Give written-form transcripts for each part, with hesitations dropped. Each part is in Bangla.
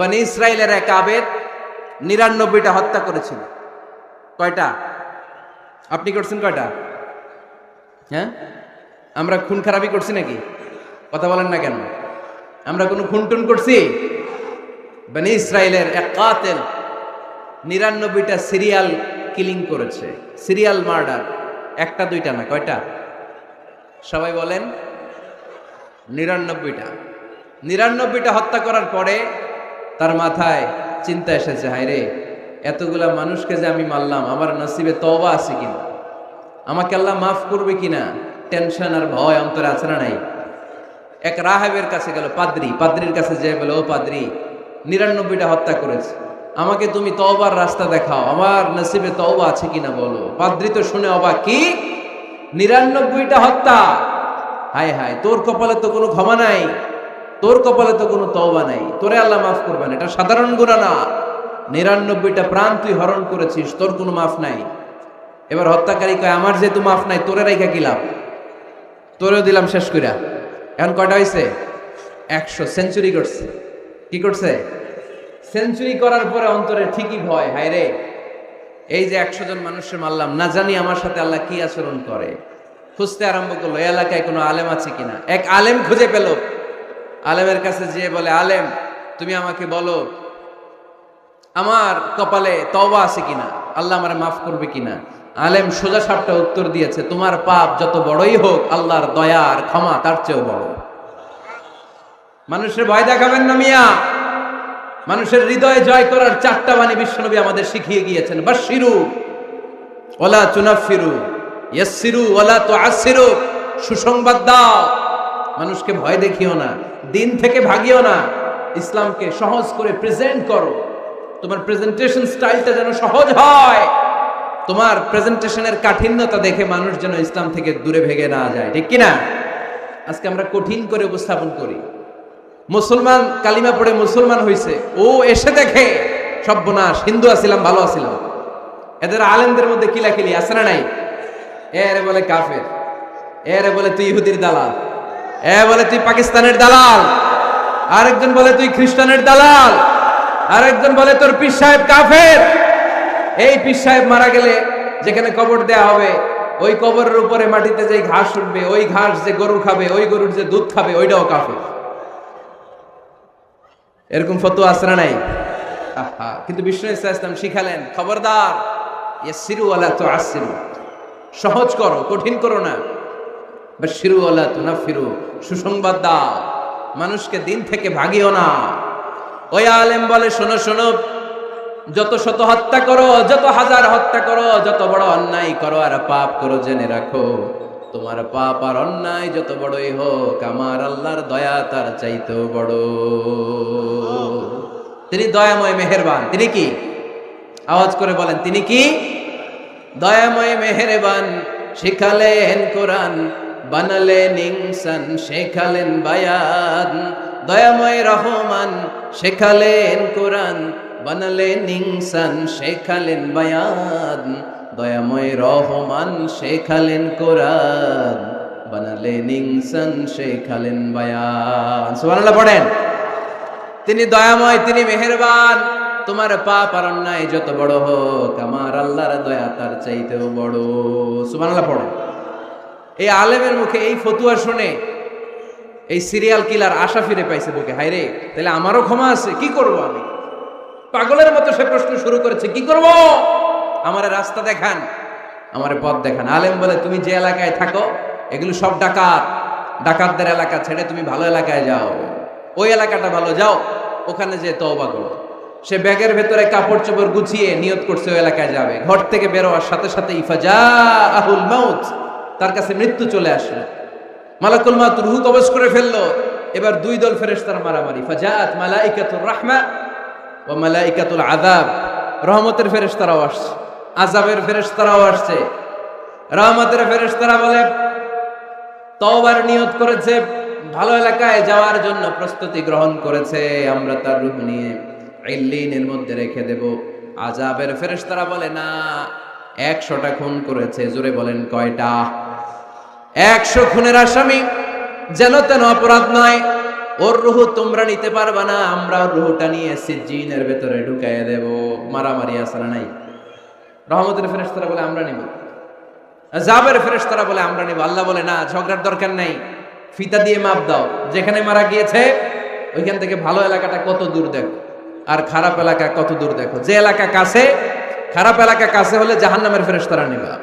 বনি ইসরাইলের এক আবেদ ৯৯টা হত্যা করেছিল। কয়টা? আপনি করছেন কয়টা? হ্যাঁ, আমরা খুন খারাপি করছি নাকি? কথা বলেন না কেন? আমরা কোনো খুন টুন করছি? বনি ইসরাইলের এক কাতেল ৯৯টা সিরিয়াল কিলিং করেছে, সিরিয়াল মার্ডার। একটা দুইটা না, কয়টা? সবাই বলেন ৯৯টা। ৯৯টা হত্যা করার পরে তার মাথায় চিন্তা এসেছে, হায় রে, এতগুলা মানুষকে যে আমি মারলাম, আমার নসিবে তওবা আছে কিনা, আমাকে আল্লাহ মাফ করবে কিনা, টেনশন আর ভয় অন্তরে আছে না নাই? এক রাহেবের কাছে গেল, পাদ্রির কাছে যেয়ে বলে, ও পাদ্রি, ৯৯টা হত্যা করেছে, আমাকে তুমি তওবার রাস্তা দেখাও, আমার নসিবে তওবা আছে কিনা বলো। পাদ্রি তো শুনে অবাক, কি ৯৯টা হত্যা? হায় হায়, তোর কপালে তো কোনো ক্ষমা নাই, তোর কপালে তো কোনো তওবা নাই, তোরে আল্লাহ মাফ করবেন, এটা সাধারণ গুনাহ না। ৯৯টা প্রাণ তুই হরণ করেছিস, তোর কোনো মাফ নাই। এবার হত্যাকারী কয়, আমার যেহেতু মাফ নাই, তোরে রাইখা কি লাভ, তোরেও দিলাম শেষ কইরা। এখন কয়টা হয়েছে? ১০০। সেঞ্চুরি করছে। কি করছে? সেঞ্চুরি করার পরে অন্তরে ঠিকই ভয়, হায় রে, এই যে ১০০ জন মানুষের মারলাম, না জানি আমার সাথে আল্লাহ কি আচরণ করে। খুঁজতে আরম্ভ করলো, এই এলাকায় কোনো আলেম আছে কিনা। এক আলেম খুঁজে পেল। আলেমের কাছে যেয়ে বলে, আলেম, তুমি আমাকে বলো আমার কপালে তওবা আছে কিনা, আল্লাহ আমারে মাফ করবে কিনা। আলেম সোজা সাপটা উত্তর দিয়েছে, তোমার পাপ যত বড়ই হোক, আল্লাহর দয়া আর ক্ষমা তার চেয়েও বড়। মানুষের ভয় দেখাবেন না মিয়া। মানুষের হৃদয়ে জয় করার 4টা বাণী বিশ্বনবী আমাদের শিখিয়ে গিয়েছেন। বাশশিরু ওয়ালা তুনাফিরু, ইয়াসসিরু ওয়ালা তুআসসিরু। সুসংবাদ দাও, মানুষকে ভয় দেখিও না, দিন থেকে ভাগিও না, ইসলামকে সহজ করে প্রেজেন্ট করো। তোমার প্রেজেন্টেশন স্টাইলটা যেন সহজ হয়, তোমার প্রেজেন্টেশনের কাঠিন্যতা দেখে মানুষ যেন ইসলাম থেকে দূরে ভেগে না যায়, ঠিক কিনা? আজকে আমরা কঠিন করে উপস্থাপন করি। মুসলমান কালিমা পড়ে মুসলমান হইছে, ও এসে দেখে সর্বনাশ, হিন্দু আছিলাম, ভালো আছিলাম। এদের আলেমদের মধ্যে কিলাকিলি আছে না নাই? এরে বলে কাফের, এরে বলে তুই ইহুদির দালাল, এ বলে তুই পাকিস্তানের দালাল, আরেকজন বলে তুই খ্রিস্টানের দালাল, আরেকজন বলে তোর পীর সাহেব কাফের। এই পীর সাহেব মারা গেলে যেখানে কবর দেয়া হবে, ওই কবরের উপরে মাটিতে যে ঘাস উঠবে, ওই ঘাস যে গরু খাবে, ওই গরুর যে দুধ খাবে, ওইটাও কাফের। এরকম ফতোয়া আছে না নাই? কিন্তু বিষ্ণু ইসলাম শিখালেন, খবরদার, ইয়াসসিরু ওয়ালা তুআসসিরু, সহজ করো, কঠিন করো না। বাশশিরু ওয়ালা তুনাফিরু, সুসংবাদ দাও, মানুষকে দিন থেকে ভাগিও না। ওই আলেম বলে, শোনো শোনো, যত শত হত্যা করো, যত হাজার হত্যা করো, যত বড় অন্যায় করো আর পাপ করো, জেনে রাখো, তোমার পাপ আর অন্যায় যত বড়ই হোক, আমার আল্লাহর দয়া তার চাইতেও বড়। তিনি দয়াময় মেহেরবান। তিনি কি? আওয়াজ করে বলেন, তিনি কি? দয়াময় মেহেরবান। শিখালেন কোরআন, বানালেন ইনসান, শেখালেন বায়ান। দয়াময় রহমান, শেখালেন কোরআন, বানালেন ইনসান, শেখালেন বায়ান। দয়াময় রহমান, শেখালেন কোরআন, বানালেন ইনসান, শেখালেন বায়ান। সুবহানাল্লাহ পড়েন। তিনি দয়াময়, তিনি মেহেরবান। তোমার পাপ আর অন্যায় যত বড় হোক, আমার আল্লাহর দয়া তার চাইতেও বড়। সুবহানাল্লাহ পড়েন। এই আলেমের মুখে এই ফতুয়া শুনে এই সিরিয়াল কিলার আশা ফিরে পাইছে বুকে, হায় রে, তাহলে আমারও ক্ষমা আছে, কি করব আমি? পাগলের মতো সে প্রশ্ন শুরু করেছে, কি করব? আমারে রাস্তা দেখান, আমারে পথ দেখান। আলেম বলে, তুমি যে এলাকায় থাকো, এগুলো সব ডাকাত, ডাকাতদের এলাকা ছেড়ে তুমি ভালো এলাকায় যাও, ওই এলাকাটা ভালো, যাও ওখানে যে তওবা করো। সে ব্যাগের ভেতরে কাপড় চোপড় গুছিয়ে নিয়ত করছে ওই এলাকায় যাবে। ঘর থেকে বেরোয়ার সাথে সাথে ইফাজাহুল মাউত, তার কাছে মৃত্যু চলে আসলো। মালাকুল মাউত রূহ কবজ করে ফেললো। এবার দুই দল ফেরেশতার মারামারি। ফাজাআত মালাইকাতুর রাহমা ওয়া মালাইকাতুল আযাব। রহমতের ফেরেশতারাও আসছে, আযাবের ফেরেশতারাও আসছে। রহমতের ফেরেশতারা বলে, তওবার নিয়ত করেছে, ভালো এলাকায় যাওয়ার জন্য প্রস্তুতি গ্রহণ করেছে, আমরা তার রূহ নিয়ে ইল্লিনের মধ্যে রেখে দেব। আযাবের ফেরেশতারা বলে, না, 100টা খুন করেছে। জোরে বলেন, কয়টা? 100 খুনের আসামি, যেন তেন অপরাধ নয়। ওর রুহ তোমরা নিতে পারবা না, আমরা ওর রুহটা নিয়ে সিজ্জিনের ভেতরে ঢুকাইয়া দেব। মারামারি আসলে নাই। রহমতের ফেরেশতারা বলে আমরা নিব, আযাবের ফেরেশতারা বলে আমরা নিব। আল্লাহ বলে না, ঝগড়ার দরকার নাই, ফিতা দিয়ে মাপ দাও। যেখানে মারা গিয়েছে ওইখান থেকে ভালো এলাকাটা কত দূর দেখো, আর খারাপ এলাকা কত দূর দেখো। যে এলাকা কাছে, খারাপ এলাকা কাছে হলে জাহান্নামের ফেরেশতারা নিবা,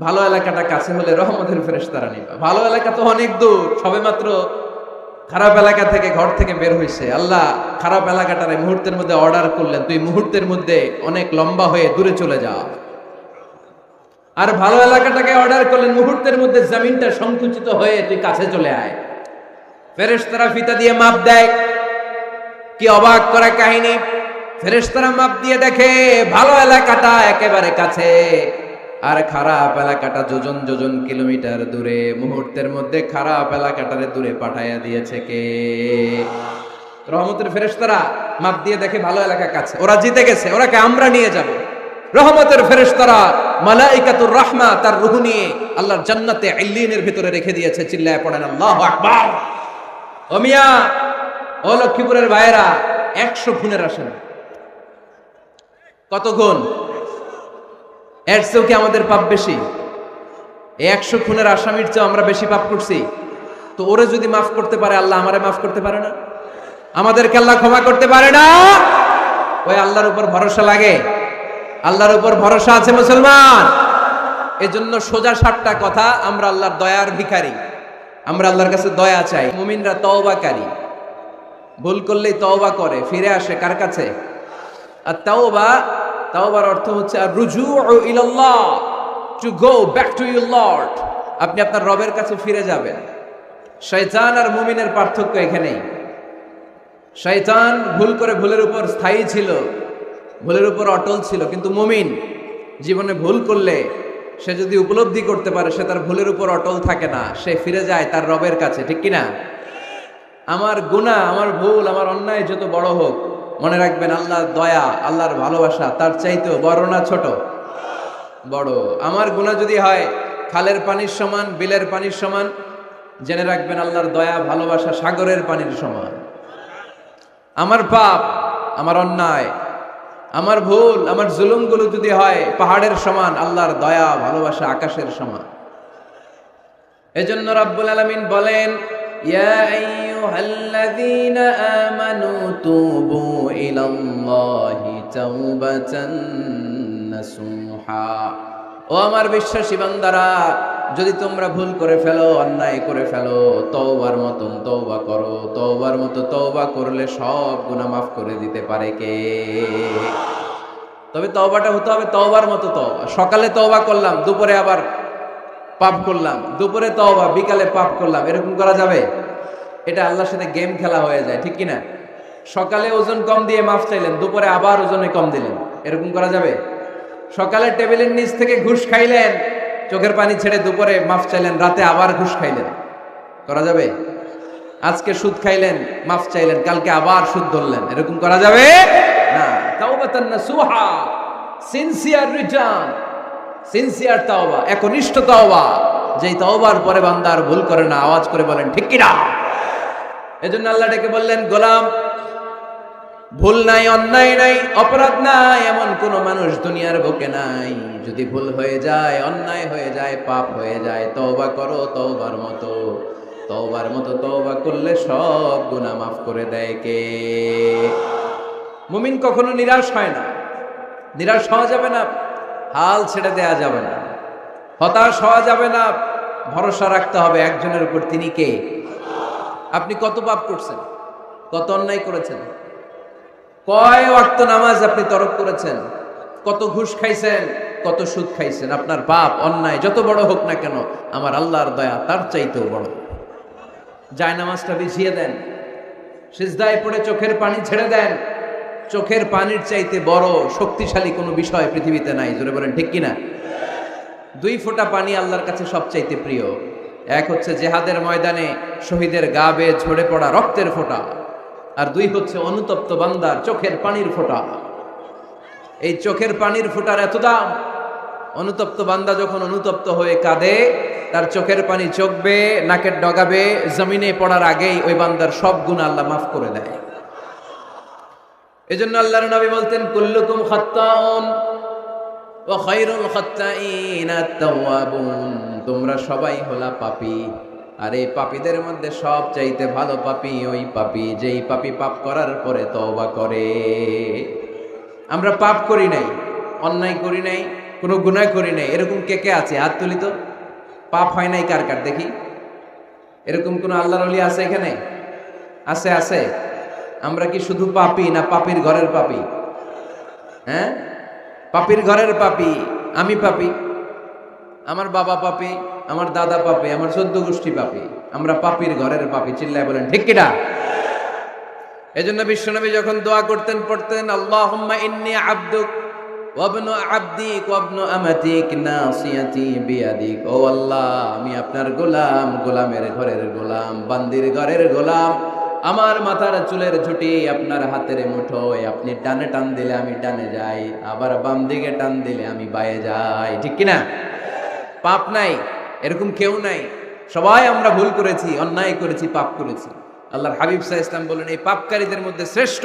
ভালো এলাকাটা কাছে হলে রহমতের ফেরেশতারা নিবা। ভালো এলাকা তো অনেক দূর, সবেমাত্র খারাপ এলাকা থেকে ঘর থেকে বের হইছে, আল্লাহ খারাপ এলাকাটারে মুহূর্তের মধ্যে অর্ডার করলেন, তুই মুহূর্তের মধ্যে অনেক লম্বা হয়ে দূরে চলে যা। আর ভালো এলাকাটাকে অর্ডার করলেন, মুহূর্তের মধ্যে জমিনটা সংকুচিত হয়ে তুই কাছে চলে আয়। ফেরেশতারা ফিতা দিয়ে মাপ দেয়। কি অবাক করা কাহিনী! ফেরেশতারা মাপ দিয়ে দেখে ভালো এলাকাটা একেবারে কাছে, আর খারাপ এলাকাটা যোজন যোজন কিলোমিটার দূরে। মুহূর্তের মধ্যে খারাপ এলাকাটারে দূরে পাঠাইয়া দিয়েছে কে? রহমতের ফেরেশতারা মাপ দিয়ে দেখে ভালো এলাকা কাছে, ওরা জিতে গেছে, ওরাকে আমরা নিয়ে যাব। রহমতের ফেরেশতারা মালাইকাতুর রাহমা তার রূহ নিয়ে আল্লাহর জান্নাতে ইল্লিনের ভিতরে রেখে দিয়েছে। চিল্লায় পড়েন আল্লাহু আকবার। ও মিয়া, ও লক্ষ্মীপুরের ভাইয়েরা, 100 খুনের আসামি। কত গুণ? এর চেয়েও কি আমাদের পাপ বেশি? 100 খুনের আসামির চেয়ে আমরা বেশি পাপ করছি। তো ওরে যদি মাফ করতে পারে আল্লাহ, আমারে মাফ করতে পারে না? আমাদেরকে আল্লাহ ক্ষমা করতে পারে না? ওই আল্লাহর উপর ভরসা লাগে? আল্লাহর উপর ভরসা আছে মুসলমান? এজন্য সোজা সাপটা কথা, আমরা আল্লাহর দয়ার ভিখারি, আমরা আল্লাহর কাছে দয়া চাই। মুমিনরা তওবাকারী, ভুল করলেই তওবা করে, ফিরে আসে কার কাছে? আর তাওবার অর্থ হচ্ছে আর রুজুউ ইলাল্লাহ, to go back to your Lord. আপনি আপনার রবের কাছে ফিরে যাবেন। শয়তান আর মুমিনের পার্থক্য এখানেই। শয়তান ভুল করে ভুলের উপর স্থায়ী ছিল, ভুলের উপর অটল ছিল, কিন্তু মুমিন জীবনে ভুল করলে সে যদি উপলব্ধি করতে পারে সে তার ভুলের উপর অটল থাকে না, সে ফিরে যায় তার রবের কাছে। ঠিক কিনা? আমার গুনাহ, আমার ভুল, আমার অন্যায় যত বড় হোক, মনে রাখবেন আল্লাহর দয়া, আল্লাহর ভালোবাসা তার চাইতেও বড় না ছোট? বড়। আমার গুনাহ যদি হয় খালের পানির সমান, বিলের পানির সমান, জেনে রাখবেন আল্লাহর দয়া ভালোবাসা সাগরের পানির সমান। আমার পাপ, আমার অন্যায়, আমার ভুল, আমার জুলুমগুলো যদি হয় পাহাড়ের সমান, আল্লাহর দয়া ভালোবাসা আকাশের সমান। এজন্য রাব্বুল আলামিন বলেন, ইয়া আইয়ুহাল্লাযীনা আমানু তুবু ইলাল্লাহি তাওবাতান নাসুহা। ও আমার বিশ্বাসী বান্দারা, যদি তোমরা ভুল করে ফেলো, অন্যায় করে ফেলো, তওবার মতন তওবা করো। তওবার মতো তওবা করলে সব গুনাহ মাফ করে দিতে পারে কে? তবে তওবাটা হতে হবে তওবার মতো তওবা। সকালে তওবা করলাম, দুপুরে আবার পাপ করলাম, দুপুরে তওবা, বিকালে পাপ করলাম, এরকম করা যাবে? এটা আল্লাহর সাথে গেম খেলা হয়ে যায়, ঠিক কিনা? সকালে ওজন কম দিয়ে মাফ চাইলেন, দুপুরে আবার ওজনে কম দিলেন, এরকম করা যাবে? সকালে টেবিলের নিচ থেকে ঘুষ খাইলেন, চোখের পানি ছেড়ে দুপুরে মাফ চাইলেন, রাতে আবার ঘুষ খাইলেন, করা যাবে? আজকে সুদ খাইলেন, মাফ চাইলেন, কালকে আবার সুদ ধরলেন, এরকম করা যাবে না। তাওবাতান নাসুহা, সিনসিয়ার রিটার্ন, সিনসিয়ার তাওবা, একনিষ্ঠ তাওবা, যেই তাওবার পরে বান্দা আর ভুল করে না। আওয়াজ করে বলেন ঠিক কিনা? এজন্য আল্লাহ ডেকে বললেন, গোলাম, ভুল নাই, অন্যায় নাই, অপরাধ নাই, এমন কোন মানুষ দুনিয়ার বুকে নাই। যদি ভুল হয়ে যায়, অন্যায় হয়ে যায়, পাপ হয়ে যায়, তওবা করো তওবার মতো। তওবার মতো তওবা করলে সব গুনাহ মাফ করে দেয় কে? মুমিন কখনো নিরাশ হয় না, নিরাশ হওয়া যাবে না, হাল ছেড়ে দেয়া যাবে না, হতাশ হওয়া যাবে না। ভরসা রাখতে হবে একজনের উপর, তিনি কে? আপনি কত পাপ করছেন, কত অন্যায় করেছেন, কয় ওয়াক্ত নামাজ আপনি তরক করেছেন, কত ঘুষ খাইছেন, কত সুদ খাইছেন। আপনার পাপ অন্যায় যত বড় হোক না কেন, আমার আল্লাহর দয়া তার চাইতেও বড়। যায় নামাজটা বিছিয়ে দেন, সিজদায় পড়ে চোখের পানি ছেড়ে দেন। চোখের পানির চাইতে বড় শক্তিশালী কোনো বিষয় পৃথিবীতে নাই। জোরে বলেন ঠিক কিনা? 2 ফোঁটা পানি আল্লাহর কাছে সবচাইতে প্রিয়। এক হচ্ছে জেহাদের ময়দানে শহীদের গা বেয়ে ঝরে পড়া রক্তের ফোঁটা, আর 2 হচ্ছে অনুতপ্ত বান্দার চোখের পানির ফোঁটা। এই চোখের পানির ফোঁটার এত দাম। অনুতপ্ত বান্দা যখন অনুতপ্ত হয়ে কাঁদে, তার চোখের পানি চোখবে, নাকের ডগাবে, জমিনে পড়ার আগেই ওই বান্দার সব গুনাহ আল্লাহ মাফ করে দেয়। এজন্য আল্লাহর নবী বলতেন, কুল্লুকুম খাত্তাউন ওয়া খায়রুল খাত্তাইনা আত-তাওয়াবুন। তোমরা সবাই হলা পাপী, আর এই পাপীদের মধ্যে সব চাইতে ভালো পাপী ওই পাপী যেই পাপী পাপ করার পরে তওবা করে। আমরা পাপ করি নাই, অন্যায় করি নাই, কোনো গুনাহ করি নাই, এরকম কে কে আছে? হাত তুলি তো। পাপ হয় নাই কার কার দেখি? এরকম কোন আল্লাহর ওলি আছে এখানে? আছে আছে। আমরা কি শুধু পাপী না পাপীর ঘরের পাপী? হ্যাঁ, পাপীর ঘরের পাপী। আমি পাপী, আমার বাবা পাপী, আমার দাদা পাপী, আমার 14 গোষ্ঠী পাপী। আমরা পাপীর ঘরের পাপী। চিল্লায় বলেন ঠিক কিনা? এজন্য বিশ্বনবী যখন দোয়া করতেন পড়তেন, আল্লাহুম্মা ইন্নী আবদুক ওয়া ইবনু আবদিক ওয়া ইবনু আমাতিক নাসিয়াতি বিয়াদিক। ও আল্লাহ, আমি আপনার গোলাম, গোলামের ঘরের গোলাম, বান্দির ঘরের গোলাম। আমার মাথার চুলের ঝুঁটি আপনার হাতের মুঠোয়। আপনি ডানে টান দিলে আমি ডানে যাই, আবার বাম দিকে টান দিলে আমি বায়ে যাই। ঠিক কিনা? পাপ নাই এরকম কেউ নাই। সবাই আমরা ভুল করেছি, অন্যায় করেছি, পাপ করেছি। আল্লাহর হাবিব সাল্লাল্লাহু আলাইহি ওয়াসাল্লাম বলেন, এই পাপকারীদের মধ্যে শ্রেষ্ঠ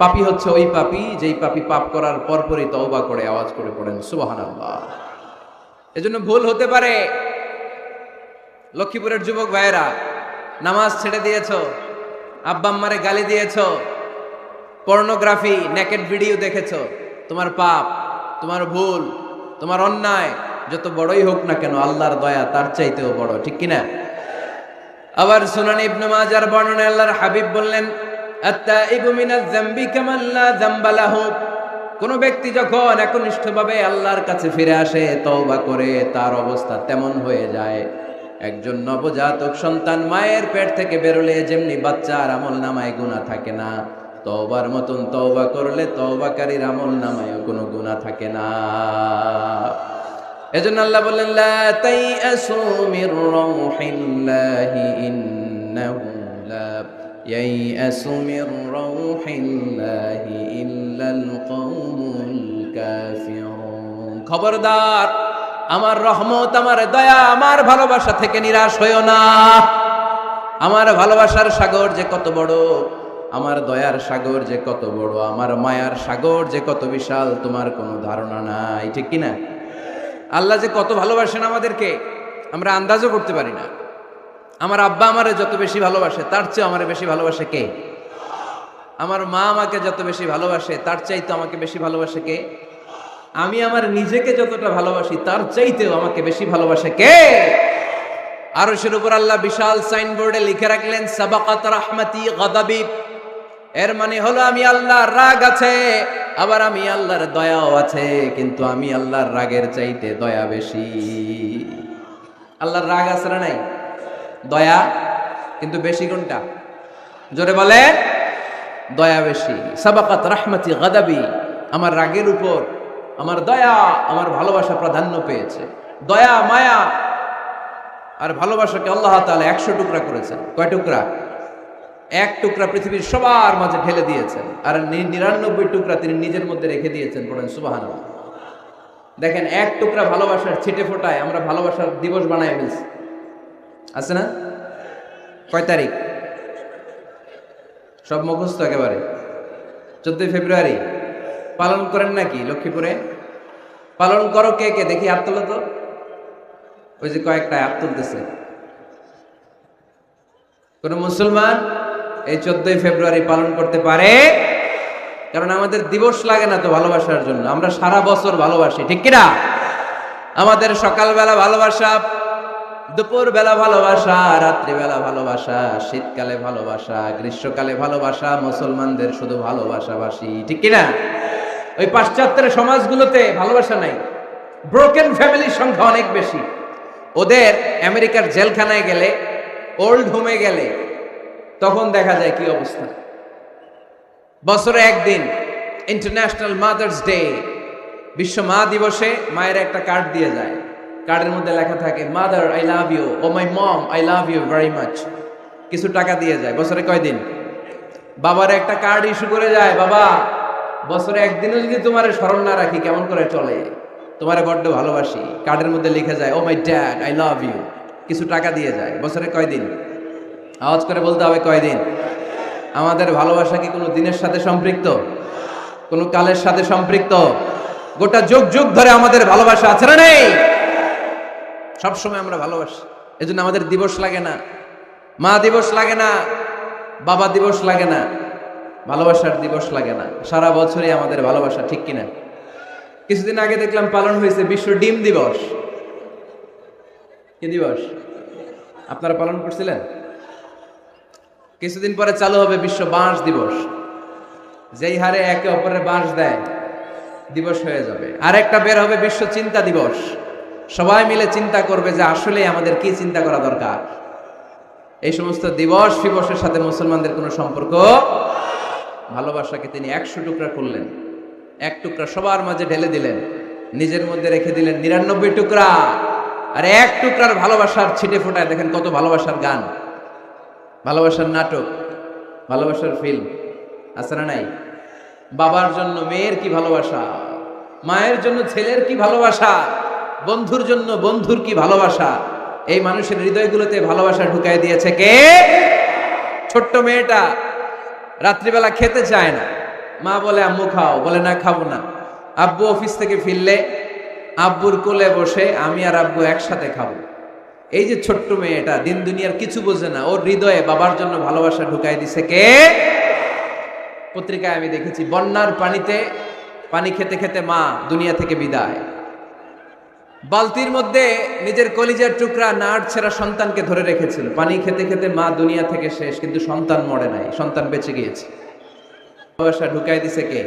পাপী হচ্ছে ওই পাপী যেই পাপী পাপ করার পরপরই তওবা করে আওয়াজ করে পড়েন সুবহানাল্লাহ। এজন্য ভুল হতে পারে। লক্ষ্মীপুরের যুবক ভাইয়েরা, নামাজ ছেড়ে দিয়েছো, আব্বা আম্মারে গালি দিয়েছো, পর্নোগ্রাফি, নেকেড ভিডিও দেখেছো, তোমার পাপ, তোমার ভুল, তোমার অন্যায় যত বড়ই হোক না কেন, আল্লাহর দয়া তার চাইতেও বড়। ঠিক কিনা? আবার সুনান ইবনে মাজার বর্ণনায় আল্লাহর হাবিব বললেন, আত-তাইবু মিনাজ যামবি কামান লা যামবা লাহু। কোন ব্যক্তি যখন একনিষ্ঠভাবে আল্লাহর কাছে ফিরে আসে, তওবা করে, তার অবস্থা তেমন হয়ে যায় একজন নবজাতক সন্তান মায়ের পেট থেকে বেরোলে যেমনি বাচ্চার আমলনামায় গুনাহ থাকে না, তওবার মতন তওবা করলে তওবাকারীর আমলনামায়ও কোনো গুনাহ থাকে না। এজন্য আল্লাহ বললেন, লা তাইআসু মির রাউহিল্লাহি ইন্নাহু লা ইয়াইআসু মির রাউহিল্লাহি ইল্লাল কওমুল কাফিরুন। খবরদার, আমার রহমত, আমার দয়া, আমার ভালোবাসা থেকে নিরাশ হইও না। আমার ভালোবাসার সাগর যে কত বড়, আমার দয়ার সাগর যে কত বড়, আমার মায়ার সাগর যে কত বিশাল, তোমার কোনো ধারণা নাই। ঠিক কিনা? আল্লাহ যে কত ভালোবাসেন আমাদেরকে আমরা আন্দাজও করতে পারি না। আমার আব্বা আমারে যত বেশি ভালোবাসে, তার চেয়ে আমারে বেশি ভালোবাসে কে? আমার মা আমাকে যত বেশি ভালোবাসে, তার চাইতে আমাকে বেশি ভালোবাসে কে? আমি আমার নিজেকে যতটা ভালোবাসি, তার চাইতেও আমাকে বেশি ভালোবাসে কে? আরশের উপর আল্লাহ বিশাল সাইনবোর্ডে লিখে রাখলেন, সাবাকাত রাহমাতি গাদাবি। এর মানে হলো আমি আল্লাহর রাগ আছে, আবার আমি আল্লাহর দয়াও আছে, কিন্তু আমি আল্লাহর রাগের চাইতে দয়া বেশি। আল্লাহর রাগ আছে না নাই? দয়া কিন্তু বেশি কোনটা? জোরে বলে, দয়া বেশি। সাবাকাত রাহমাতি গাদাবি, আমার রাগের উপর আমার দয়া, আমার ভালোবাসা প্রাধান্য পেয়েছে। দয়া, মায়া আর ভালোবাসাকে আল্লাহ তাআলা 100 টুকরা করেছেন। কয় টুকরা? 1 টুকরা পৃথিবীর সবার মাঝে ঢেলে দিয়েছেন, আর 99 টুকরা তিনি নিজের মধ্যে রেখে দিয়েছেন। পড়েন সুবহানাল্লাহ। দেখেন, 1 টুকরা ভালোবাসার ছিটে ফোটায় আমরা ভালোবাসার দিবস বানায় ফেলছি। আছে না? কয় তারিখ? সব মুখস্থ একেবারে। 14 ফেব্রুয়ারি পালন করেন নাকি লক্ষ্মীপুরে? পালন করো কে কে দেখি, হাত তোলো তো। ওই যে কয়েকটা হাত তুলতেছে। কোন মুসলমান এই 14 ফেব্রুয়ারি পালন করতে পারে? কারণ আমাদের দিবস লাগে না তো ভালোবাসার জন্য, আমরা সারা বছর ভালোবাসি। ঠিক কিনা? আমাদের সকালবেলা ভালোবাসা, দুপুর বেলা ভালোবাসা, রাত্রিবেলা ভালোবাসা, শীতকালে ভালোবাসা, গ্রীষ্মকালে ভালোবাসা, মুসলমানদের শুধু ভালোবাসাবাসি। ঠিক কিনা? ওই পাশ্চাত্যের সমাজগুলোতে ভালোবাসা নাই, ব্রোকেন ফ্যামিলির সংখ্যা অনেক বেশি। ওদের আমেরিকার জেলখানায় গেলে, ওল্ড হোমে গেলে, তখন দেখা যায় কি অবস্থা। বছরে একদিন ইন্টারন্যাশনাল মাদার্স ডে, বিশ্ব মা দিবসে মায়ের একটা কার্ড দিয়ে যায়। কার্ডের মধ্যে লেখা থাকে, মাদার আই লাভ ইউ, ও my mom I love you very much. কিছু টাকা দিয়ে যায়। বছরে কয়দিন? বাবার একটা কার্ড ইস্যু করে যায়, বাবা বছরে একদিনও যদি তোমার স্মরণ না রাখি কেমন করে চলে? তোমারে বড্ড ভালোবাসি, কার্ডের মধ্যে লিখে যায় oh my dad I love you, কিছু টাকা দিয়ে যায়। বছরে কয়দিন? আওয়াজ করে বলতে হবে কয়দিন? আমাদের ভালোবাসা কি কোনো দিনের সাথে সম্পৃক্ত, কোনো কালের সাথে সম্পৃক্ত? গোটা যুগ যুগ ধরে আমাদের ভালোবাসা আছে না নেই? সবসময় আমরা ভালোবাসি, এজন্য আমাদের দিবস লাগে না, মা দিবস লাগে না, বাবা দিবস লাগে না, ভালোবাসার দিবস লাগে না। সারা বছরই আমাদের ভালোবাসা, ঠিক কিনা? কিছুদিন আগে দেখলাম পালন হয়েছে বিশ্ব ডিম দিবস। কি দিবস? আপনারা পালন করছিলেন? কিছুদিন পরে চালু হবে বিশ্ব বাঁশ দিবস। যেই হারে একে অপরের বাঁশ দেয় দিবস হয়ে যাবে। আর একটা বের হবে বিশ্ব চিন্তা দিবস। সবাই মিলে চিন্তা করবে যে আসলে আমাদের কি চিন্তা করা দরকার। এই সমস্ত দিবস ফিবসের সাথে মুসলমানদের কোনো সম্পর্ক। ভালোবাসাকে তিনি 100 টুকরা করলেন, এক টুকরা সবার মাঝে ঢেলে দিলেন, নিজের মধ্যে রেখে দিলেন 99 টুকরা। আর এক টুকরার ভালোবাসার ছিটে ফোটায় দেখেন কত ভালোবাসার গান, ভালোবাসার নাটক, ভালোবাসার ফিল্ম আছে না নাই? বাবার জন্য মেয়ের কি ভালোবাসা, মায়ের জন্য ছেলের কি ভালোবাসা, বন্ধুর জন্য বন্ধুর কি ভালোবাসা। এই মানুষের হৃদয়গুলোতে ভালোবাসা ঢুকাই দিয়েছে কে? ছোট্ট মেয়েটা রাত্রিবেলা খেতে চায় না, মা বলে আম্মু খাও, বলে না খাবো না। আব্বু অফিস থেকে ফিরলে আব্বুর কোলে বসে আমি আর আব্বু একসাথে খাবো। এই যে ছোট্ট মেয়েটা দিন দুনিয়ার কিছু বোঝে না, ওর হৃদয়ে বাবার জন্য ভালোবাসা ঢুকাই দিছে কে? পত্রিকায় আমি দেখেছি বন্যার পানিতে পানি খেতে খেতে মা দুনিয়া থেকে বিদায়। বালতির মধ্যে নিজের কলিজার টুকরা নাড় ছেঁড়া সন্তানকে ধরে রেখেছিল। পানি খেতে খেতে মা দুনিয়া থেকে শেষ, কিন্তু সন্তান মরে নাই, সন্তান বেঁচে গিয়েছে। ভালোবাসা ঢুকাই দিছে কে?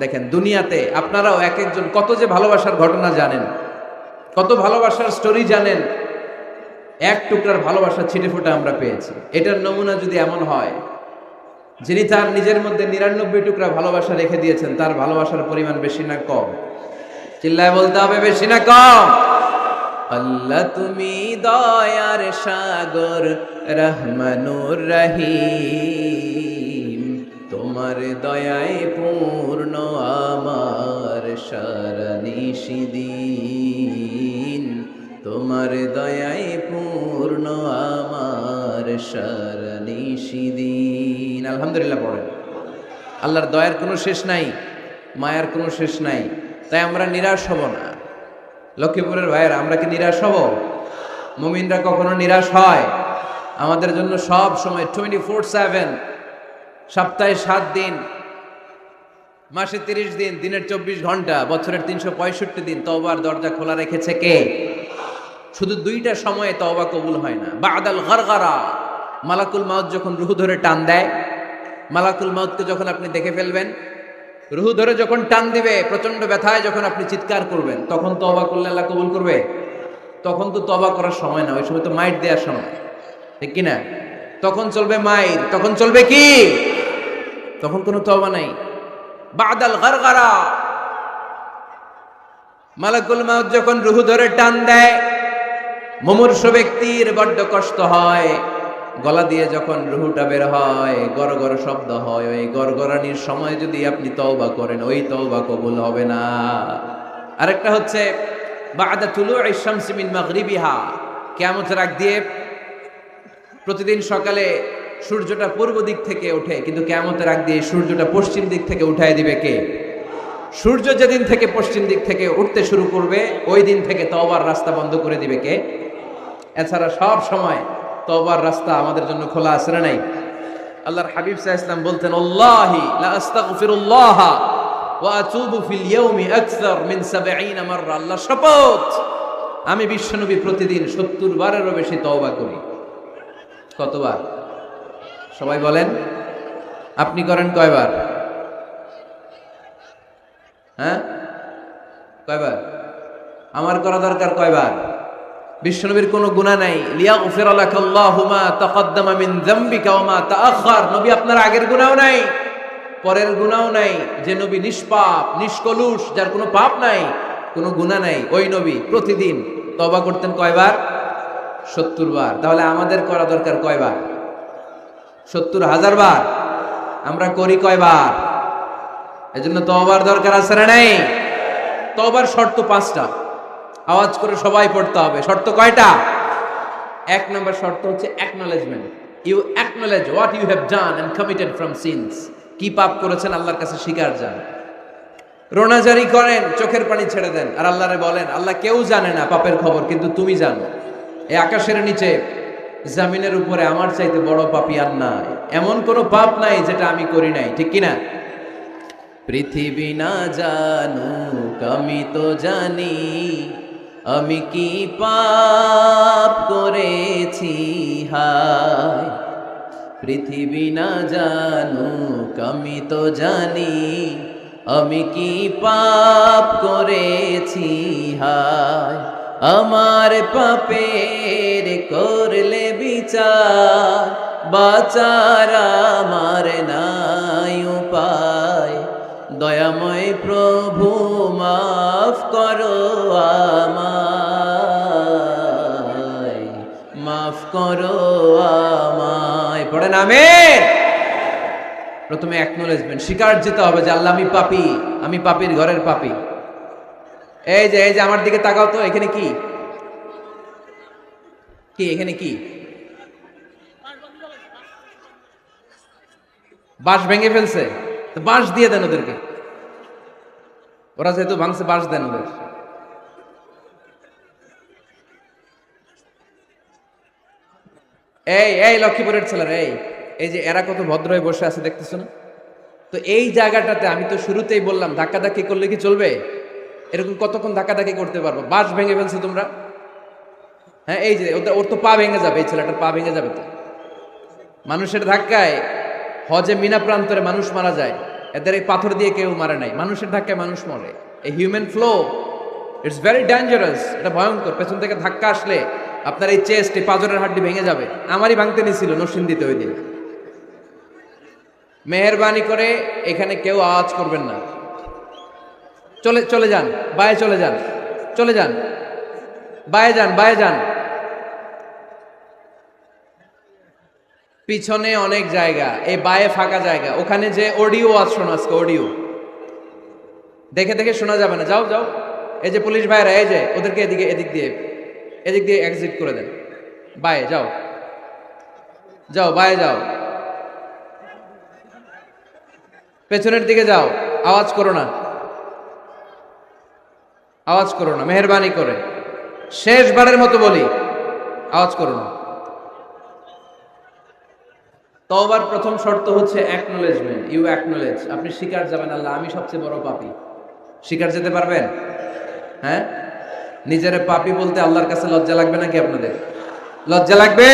দেখেন দুনিয়াতে আপনারাও এক একজন কত যে ভালোবাসার ঘটনা জানেন, কত ভালোবাসার স্টোরি জানেন। এক টুকরার ভালোবাসা ছিটে ফোটা আমরা পেয়েছি। এটার নমুনা যদি এমন হয়, যিনি তার নিজের মধ্যে 99 টুকরা ভালোবাসা রেখে দিয়েছেন, তার ভালোবাসার পরিমাণ বেশি না কম? চিল্লায় বলতে হবে বেশি না কম? আল্লাহ তুমি দয়ার সাগর, রহমানুর রহিম, তোমার দয়ায় পূর্ণ আমার সারা নিশিদিন, তোমার দয়ায় পূর্ণ আমার সারা নিশিদিন। আলহামদুলিল্লাহ পড়েন। আল্লাহর দয়ার কোনো শেষ নাই, মায়ার কোনো শেষ নাই। তাই আমরা নিরাশ হব না। লক্ষ্মীপুরের ভাইয়েরা, আমরা কি নিরাশ হব? মুমিনরা কখনো নিরাশ হয়? আমাদের জন্য সব সময় 24/7, সপ্তাহে 7 দিন, মাসে 30 দিন, দিনের 24 ঘন্টা, বছরের 365 দিন তওবার দরজা খোলা রেখেছে কে? শুধু 2টা সময়ে তওবা কবুল হয় না। বাদাল গারগারা, মালাকুল মাউত যখন রুহু ধরে টান দেয়, মালাকুল মাউতকে যখন আপনি দেখে ফেলবেন, রুহু ধরে যখন টান দিবে, প্রচন্ড ব্যথায় যখন আপনি চিৎকার করবেন, তখন তওবা করলে আল্লাহ কবুল করবে? তখন তো তওবা করার সময় না, ওই সময় তো মাইর দেওয়ার সময়, ঠিক কিনা? তখন চলবে মাইর, তখন চলবে কি? তখন কোনো তওবা নাই। বাদাল গারগারা, মালাকুল মাউত যখন রুহু ধরে টান দেয়, মুমূর্ষ ব্যক্তির বড্ড কষ্ট হয়। গলা দিয়ে যখন রুহুটা বের হয়, গড়গড় শব্দ হয়, ওই গড়গড়ানির সময় যদি আপনি তওবা করেন, ওই তওবা কবুল হবে না। আরেকটা হচ্ছে বাদা তুলুইশ শামসি মিন মাগরিবিহা, কিয়ামতের আগ দিয়ে প্রতিদিন সকালে সূর্যটা পূর্ব দিক থেকে ওঠে, কিন্তু কিয়ামতের আগ দিয়ে সূর্যটা পশ্চিম দিক থেকে উঠায় দিবে কে? সূর্য যেদিন থেকে পশ্চিম দিক থেকে উঠতে শুরু করবে, ওই দিন থেকে তওবার রাস্তা বন্ধ করে দিবে কে? এছাড়া সব সময় তওবার রাস্তা আমাদের জন্য খোলা আছে না নাই? আল্লাহর হাবিব সাল্লাল্লাহু আলাইহি ওয়াসাল্লাম বলতেন, আল্লাহি লা আস্তাগফিরুল্লাহ ওয়া আতুবু ফিল ইয়াউমি আকসার মিন 70 মাররা। আল্লাহর শপথ, আমি বিশ্বনবী প্রতিদিন 70 বারেরও বেশি তওবা করি। কতবার? সবাই বলেন, আপনি করেন কয়বার? হ্যাঁ, কয়বার? আমার করা দরকার কয়বার? বিশ্বনবীর কোনো গুনাহ নাই। লিয়াগফির লাকাল্লাহু মা তাকদ্দামা মিন যামবিকা ওয়া মা তাআখার। নবী আপনার আগের গুনাহও নাই, পরের গুনাহও নাই। যে নবী নিষ্পাপ, নিষ্কলুষ, যার কোনো পাপ নাই, কোনো গুনাহ নাই, ওই নবী প্রতিদিন তওবা করতেন কয়বার? 70 বার। তাহলে আমাদের করা দরকার কয়বার? 70,000 বার। আমরা করি কয়বার? এজন্য তওবার দরকার আছে না নাই? তওবার শর্ত 5টা, আওয়াজ করে সবাই পড়তে হবে। শর্ত কয়টা? 1 নম্বর শর্ত হচ্ছে acknowledgement. You acknowledge what you have done and committed from sins. কি পাপ করেছেন আল্লাহর কাছে স্বীকার যান। রোনাজারি করেন, চোখের পানি ছেড়ে দেন, আর আল্লাহরে বলেন, আল্লাহ কেউ জানে না পাপের খবর, কিন্তু তুমি জানো। এই আকাশের নিচে জামিনের উপরে আমার চাইতে বড় পাপী আর নাই, এমন কোনো পাপ নাই যেটা আমি করি নাই, ঠিক কিনা? পৃথিবী না জানুক আমি তো জানি, আমি কি পাপ করেছি হায়। পৃথিবী না জানুক আমি তো জানি, আমি কি পাপ করেছি হায়। আমার পাপের করলে বিচার, বাঁচার আমার নাই উপায়। দয়াময় প্রভু মাফ করো আমায়, মাফ করো আমায়। পড়েন আমিন। প্রথমে অ্যাকনলেজমেন্ট, স্বীকার যেতে হবে যে আল্লাহ আমি পাপী, আমি পাপীর ঘরের পাপী। এই যে আমার দিকে তাকাও তো, এখানে কি কি এখানে কি? বাঁশ ভেঙে ফেলছে, তো বাঁশ দিয়ে দেন ওদেরকে, ওরা যেহেতু ভাঙছে বাঁশ দেন ওদের। এই লক্ষ্মীপুরের ছেলেরা, এই যে এরা কত ভদ্র হয়ে বসে আছে দেখতেছো না? তো এই জায়গাটাতে আমি তো শুরুতেই বললাম ধাক্কাধাক্কি করলে কি চলবে? এরকম কতক্ষণ ধাক্কাধাক্কি করতে পারবো? বাঁশ ভেঙে ফেলছো তোমরা। হ্যাঁ, এই যে ওর তো পা ভেঙে যাবে, এই ছেলেটার পা ভেঙে যাবে তো। মানুষের ধাক্কায় হজে মিনা প্রান্তরে মানুষ মারা যায়, এদের এই পাথর দিয়ে কেউ মারে নাই, মানুষের ধাক্কায় মানুষ মরে। এই human flow, it's very dangerous, এটা ভয়ঙ্কর। পেছন থেকে ধাক্কা আসলে আপনার এই চেস্ট, এই পাঁজরের হাড্ডি ভেঙে যাবে। আমারই ভাঙতে নিছিল নরসিংদীতে ওই দিন। মেহেরবানি করে এখানে কেউ আওয়াজ করবেন না। চলে যান, বায়ে চলে যান, চলে যান, বায়ে যান, বায়ে যান। পিছনে অনেক জায়গা, এই বায়ে ফাঁকা জায়গা, ওখানে যে অডিও আজ শোনো, আজকে অডিও দেখে দেখে শোনা যাবে না। যাও যাও, এই যে পুলিশ ভাইরা, এই যে ওদেরকে এদিক দিয়ে এক্সিট করে দেন। বায়ে যাও, যাও বায়ে যাও, পেছনের দিকে যাও। আওয়াজ করো না, আওয়াজ করো না, মেহেরবানি করে শেষবারের মতো বলি, আওয়াজ করো না। তওবার প্রথম শর্ত হচ্ছে অ্যাকনলেজমেন্ট। ইউ অ্যাকনলেজ, আপনি স্বীকার যাবেন আল্লাহ আমি সবচেয়ে বড় পাপী। স্বীকার যেতে পারবেন? হ্যাঁ, নিজের পাপী বলতে আল্লাহর কাছে লজ্জা লাগবে নাকি? আপনাদের লজ্জা লাগবে?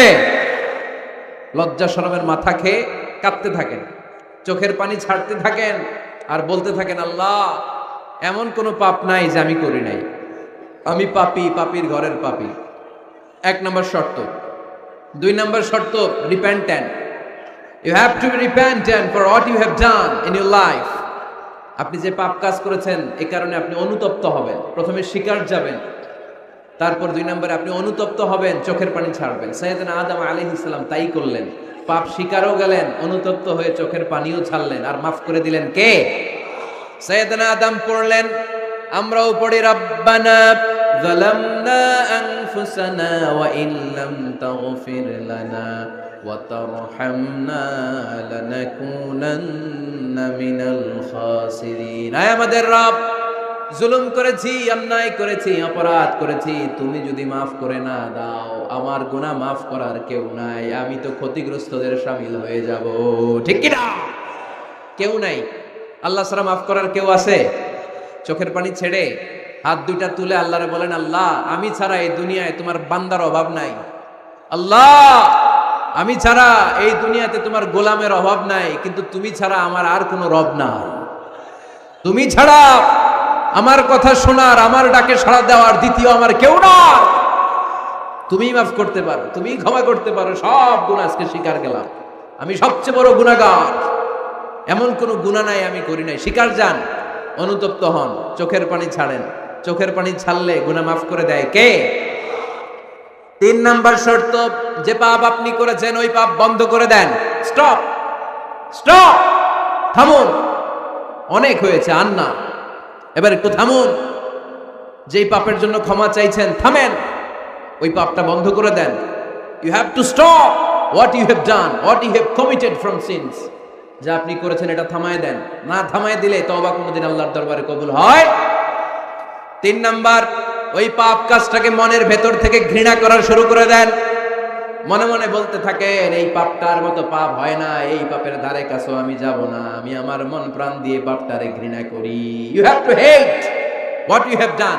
লজ্জা শরমের মাথা খেয়ে কাঁদতে থাকেন, চোখের পানি ছাড়তে থাকেন, আর বলতে থাকেন আল্লাহ এমন কোনো পাপ নাই যে আমি করি নাই, আমি পাপী, পাপীর ঘরের পাপী। 1 নম্বর শর্ত। 2 নম্বর শর্ত, repentant. You have to be repentant for what you have done in your life. আপনি যে পাপ কাজ করেছেন এই কারণে আপনি অনুতপ্ত হবেন। প্রথমে স্বীকার যাবেন, তারপর 2 নম্বরে আপনি অনুতপ্ত হবেন, চোখের পানি ছাড়বেন। সাইয়েদনা আদম আলাইহিস সালাম তাই করলেন, পাপ স্বীকারও গেলেন, অনুতপ্ত হয়ে চোখের পানিও ছাড়লেন, আর মাফ করে দিলেন কে? সাইয়েদনা আদম পড়লেন, আমরাও পড়ি রব্বানা যালামনা আনফুসানা ওয়া ইল্লাম তাগফির লানা ওয়া তারহামনা লানাকুনান্না মিনাল খাসিরিন। আয় আমাদের রব, জুলুম করেছি, অন্যায় করেছি, অপরাধ করেছি, তুমি যদি মাফ করে না দাও, আমার গুনাহ মাফ করার কেউ নাই, আমি তো ক্ষতিগ্রস্তদের শামিল হয়ে যাব। ঠিক কি না? কেউ নাই, আল্লাহ ছাড়া মাফ করার কেউ আছে? চোখের পানি ছেড়ে হাত দুইটা তুলে আল্লাহরে বলেন, আল্লাহ আমি ছাড়া এই দুনিয়ায় তোমার বান্দার অভাব নাই, আল্লাহ আমি ছাড়া এই দুনিয়াতে তোমার গোলামের অভাব নাই, কিন্তু তুমি ছাড়া আমার আর কোনো রব নাই। তুমি ছাড়া আমার কথা শোনার, আমার ডাকে সাড়া দেওয়ার দ্বিতীয় আমার কেউ না। তুমিই মাফ করতে পারো, তুমিই ক্ষমা করতে পারো। সব গুনাহ আজকে স্বীকার গেলাম, আমি সবচেয়ে বড় গুনাহগার, এমন কোনো গুনাহ নাই আমি করি নাই। স্বীকার যান, অনুতপ্ত হন, চোখের পানি ছাড়েন। চোখের পানি ছাড়লে গুনাহ মাফ করে দেয় কে? 3 নাম্বার শর্ত, যে পাপ আপনি করেছেন ওই পাপ বন্ধ করে দেন। স্টপ, স্টপ, থামুন, অনেক হয়েছে, আর না, এবার একটু থামুন। যেই পাপের জন্য ক্ষমা চাইছেন থামেন, ওই পাপটা বন্ধ করে দেন। You have to stop what you have done, what you have committed from sins. যা আপনি করেছেন এটা থামায় দেন, না থামায় দিলে তওবা কোনোদিন আল্লাহর দরবারে কবুল হয়। 3 নাম্বার, ওই পাপ কাজটাকে মনের ভেতর থেকে ঘৃণা করা শুরু করে দেন। মনে মনে বলতে থাকেন এই পাপটার মতো পাপ হয় না, এই পাপের ধারে কাছেও আমি যাব না, আমি আমার মন প্রাণ দিয়ে পাপটারে ঘৃণা করি। You have to hate what you have done.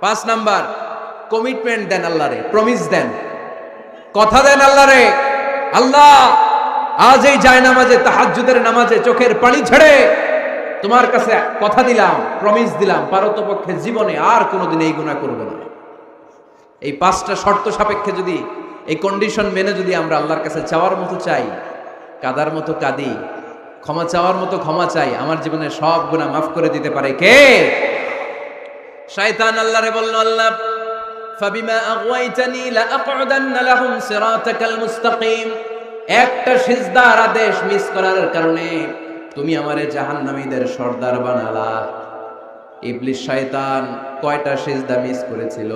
5 number, commitment দেন আল্লাহরে, প্রমিস দেন, কথা দেন আল্লাহরে, আল্লাহ আজ এই জায়নামাজে তাহাজ্জুদের নামাজে চোখের পানি ছেড়ে তোমার কাছে কথা দিলাম, প্রমিস দিলাম, পারতপক্ষে জীবনে আর কোনোদিন এই গুনাহ করব না। এই 5টা শর্ত সাপেক্ষে যদি, এই কন্ডিশন মেনে যদি আমরা আল্লাহর কাছে চাওয়ার মতো চাই, কাদার মতো কাঁদি, ক্ষমা চাওয়ার মতো ক্ষমা চাই, আমার জীবনের সব গুনাহ মাফ করে দিতে পারে কে? শয়তান আল্লাহরে বলল, আল্লাহ ফাবিমা আগওয়াইতানি লাআকউদান্না লাহুম সিরাতাকাল মুস্তাকিম। একটা সিজদার আদেশ মিস করার কারণে তুমি আমারে জাহান্নামীদের সর্দার বানালা। ইবলিস শয়তান কয়টা সিজদা মিস করেছিল?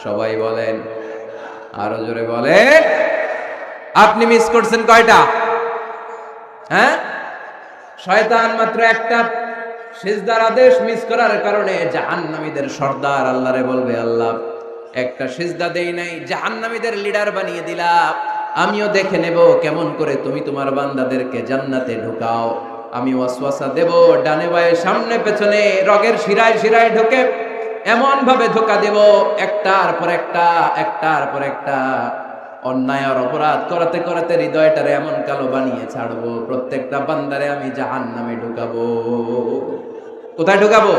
সবাই বলেন, আরো জোরে বলেন। আপনি মিস করছেন কয়টা? হ্যাঁ, শয়তান মাত্র একটা সিজদার আদেশ মিস করার কারণে জাহান্নামীদের সর্দার আল্লাহরে বলবে, আল্লাহ একটা সিজদা দেই নাই, জাহান্নামীদের লিডার বানিয়ে দিলা, আমিও দেখে নেব কেমন করে তুমি তোমার বান্দাদেরকে জান্নাতে ঢুকাও। আমি ওয়াসওয়াসা দেব, ডানে বায়ে সামনে পেছনে রগের শিরায় শিরায় ঢুকে এমন ভাবে ধোঁকা দেব, একটার পর একটা, একটার পর একটা অন্যায় আর অপরাধ করাতে করাতে হৃদয়টারে এমন কালো বানিয়ে ছাড়বো, প্রত্যেকটা বান্দারে আমি জাহান্নামে ঢুকাবো। কোথায় ঢুকাবো?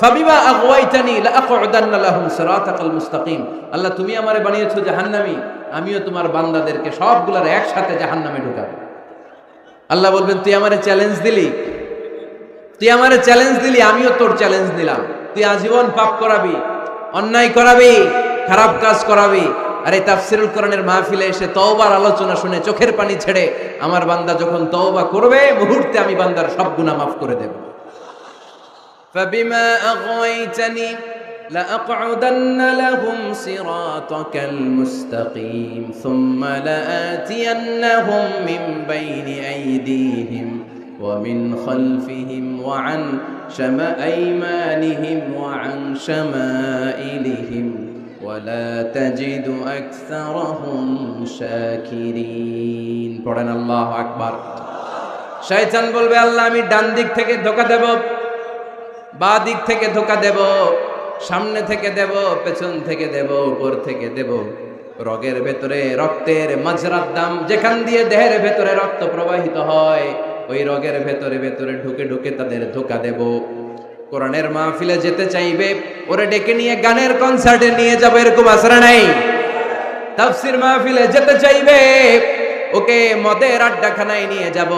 ফাবিমা আগওয়াইতানি লাআকউদান্না লাহুম সিরাতাকাল মুস্তাকিম। আল্লাহ তুমি আমারে বানিয়েছো জাহান্নামী, আমিও তোমার বান্দাদেরকে সবগুলার একসাথে জাহান্নামে ঢুকাবো। আল্লাহ বলবেন, তুই আমারে চ্যালেঞ্জ দিলি, তুই আমারে চ্যালেঞ্জ দিলি, আমিও তোর চ্যালেঞ্জ নিলাম। তুই আজীবন পাপ করাবি, অন্যায় করাবি, খারাপ কাজ করাবি, আর এই তাফসীরুল কোরআনের মাহফিলে এসে তওবার আলোচনা শুনে চোখের পানি ছেড়ে আমার বান্দা যখন তওবা করবে, মুহূর্তে আমি বান্দার সব গুনাহ মাফ করে দেব। فبما أغويتني لأقعدن لهم صراطك المستقيم ثم لآتينهم من بين أيديهم ومن خلفهم وعن أيمانهم وعن شمائلهم ولا تجد أكثرهم شاكرين. পড়েন আল্লাহু আকবার। শয়তান বলবে, আল্লাহ আমি ডান দিক থেকে ধোঁকা দেব, বাঁ দিক থেকে ধোঁকা দেব, সামনে থেকে দেব, পেছন থেকে দেব, উপর থেকে দেব, রগের ভেতরে রক্তের মাজরার দাম, যেখান দিয়ে দেহের ভেতরে রক্ত প্রবাহিত হয়, ওই রগের ভেতরে ভেতরে ঢুকে ঢুকে তাদের ধোঁকা দেব। কোরআনের মাহফিলে যেতে চাইবে ওরে ডেকে নিয়ে গানের কনসার্টে নিয়ে যাবো, এরকম আসরা নাই? তাফসীর মাহফিলে যেতে চাইবে ওকে মদের আড্ডাখানায় নিয়ে যাব,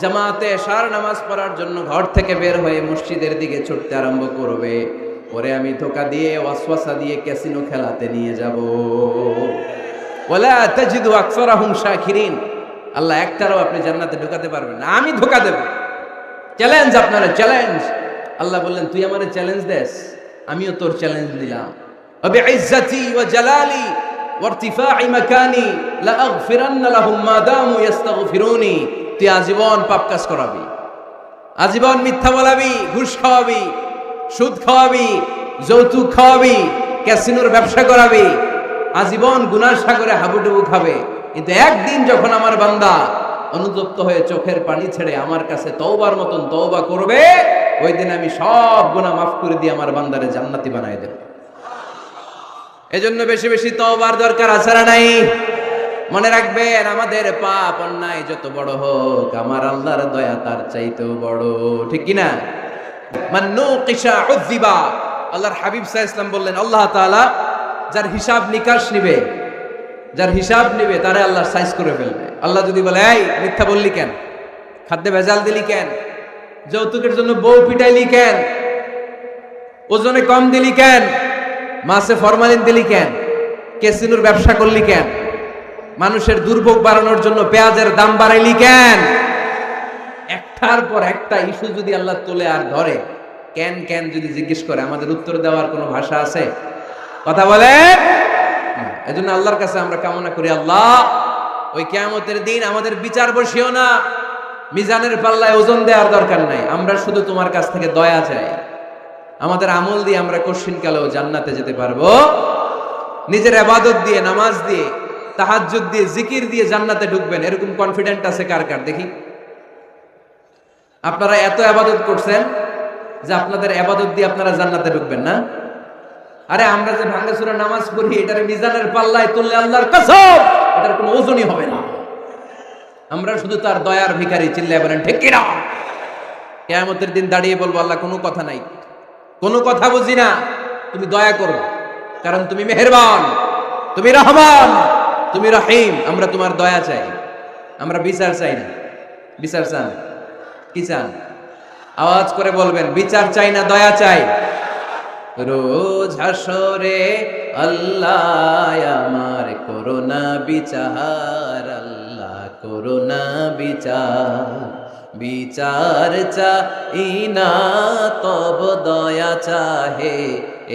জামাতে সার নামাজ পড়ার জন্য ঘর থেকে বের হয়ে মসজিদের দিকে ছুটতে আরম্ভ করবে, ওরে আমি ধোঁকা দিয়ে ওয়াসওয়াসা দিয়ে ক্যাসিনো খেলাতে নিয়ে যাব। ওয়ালা তাজিদু আকসারাহুম শাকিরিন। আল্লাহ একটারও আপনি জান্নাতে ঢোকাতে পারবেন না, আমি ধোঁকা দেব। চ্যালেঞ্জ, আপনারা চ্যালেঞ্জ। আল্লাহ বললেন, তুই আমারে চ্যালেঞ্জ দেস, আমিও তোর চ্যালেঞ্জ দিলাম। বিইজ্জাতি ওয়া জালালি ওয়া ইরতিফা'i মাকানি লা আগফিরান্না লাহুম মা দামু ইস্তাগফিরুনি। তুই আজীবন পাপ কাজ করাবি, আজীবন মিথ্যা বলাবি, ঘুষ খাওয়াবি, সুদ খাওয়াবি, যৌতুক খাওয়াবি, ক্যাসিনোর ব্যবসা করাবি, আজীবন গুনার সাগরে হাবুডুবু খাবে, কিন্তু একদিন যখন আমার বান্দা অনুতপ্ত হয়ে চোখের পানি ছেড়ে আমার কাছে তওবার মতন তওবা করবে, ওই দিন আমি সব গুনাহ মাফ করে দিয়ে আমার বান্দারে জান্নাতি বানায় দেব। এজন্য বেশি বেশি তওবার দরকার আছে না নাই? মনে রাখবেন, আমাদের পাপ অন্যায় যত বড় হোক, আমার আল্লাহর দয়া তার চাইতেও বড়, ঠিক কিনা? মান্নুকিশা উযিবা। আল্লাহর হাবিব সাল্লাল্লাহু আলাইহি ওয়াসাল্লাম বললেন, আল্লাহ তাআলা যার হিসাব নিকাশ নিবে, যার হিসাব নিবে তারে আল্লাহ সাইজ করে ফেলবে। আল্লাহ যদি বলে, এই মিথ্যা বললি কেন, খাদ্যে ভেজাল দিলি কেন, যৌতুকের জন্য বউ পিটাইলি কেন, ওজনে কম দিলি কেন, মাছে ফরমালিন দিলি কেন, ক্যাসিনোর ব্যবসা করলি কেন, মানুষের দুর্ভোগ বাড়ানোর জন্য পেঁয়াজের দাম বাড়াইলি কেন, একটার পর একটা ইস্যু যদি আল্লাহ তোলে আর ধরে, কেন কেন যদি জিজ্ঞেস করে আমাদের উত্তর দেওয়ার কোনো ভাষা আছে? কথা বলেন। এজন্য আল্লাহর কাছে আমরা কামনা করি, আল্লাহ ওই কিয়ামতের দিন আমাদের বিচার বসিও না, মিজানের পাল্লায় ওজন দেওয়ার দরকার নাই, আমরা শুধু তোমার কাছ থেকে দয়া চাই। আমাদের আমল দিয়ে আমরা কশিনকালেও জান্নাতে যেতে পারবো, নিজের ইবাদত দিয়ে, নামাজ দিয়ে, তাহাজ্জুদ দিয়ে, জিকির দিয়ে জান্নাতে ঢুকবেন, এরকম কনফিডেন্ট আছে কার কার দেখি? আপনারা এত ইবাদত করছেন যে আপনাদের ইবাদত দিয়ে আপনারা জান্নাতে ঢুকবেন না? আরে আমরা যে ভাঙাচোরা নামাজ পড়ি, এটার মিজানের পাল্লায় তুললে আল্লাহর কসম এটার কোনো ওজনই হবে না। আমরা শুধু তার দয়ার ভিখারি, চিল্লায় বলেন ঠিক কিনা? কিয়ামতের দিন দাঁড়িয়ে বলবো, আল্লাহ কোনো কথা নাই, কোনো কথা বুঝি না, তুমি দয়া করো, কারণ তুমি মেহেরবান, তুমি রহমান, তুমি রহিম। আমরা তোমার দয়া চাই, আমরা বিচার চাই না। বিচার চান? কি চান? আওয়াজ করে বলবেন, বিচার চাই না দয়া চাই। রোজ হাসরে আল্লাহ আমার করোনা বিচার, আল্লাহ করোনা বিচার, বিচার চাই না তব দয়া চাহে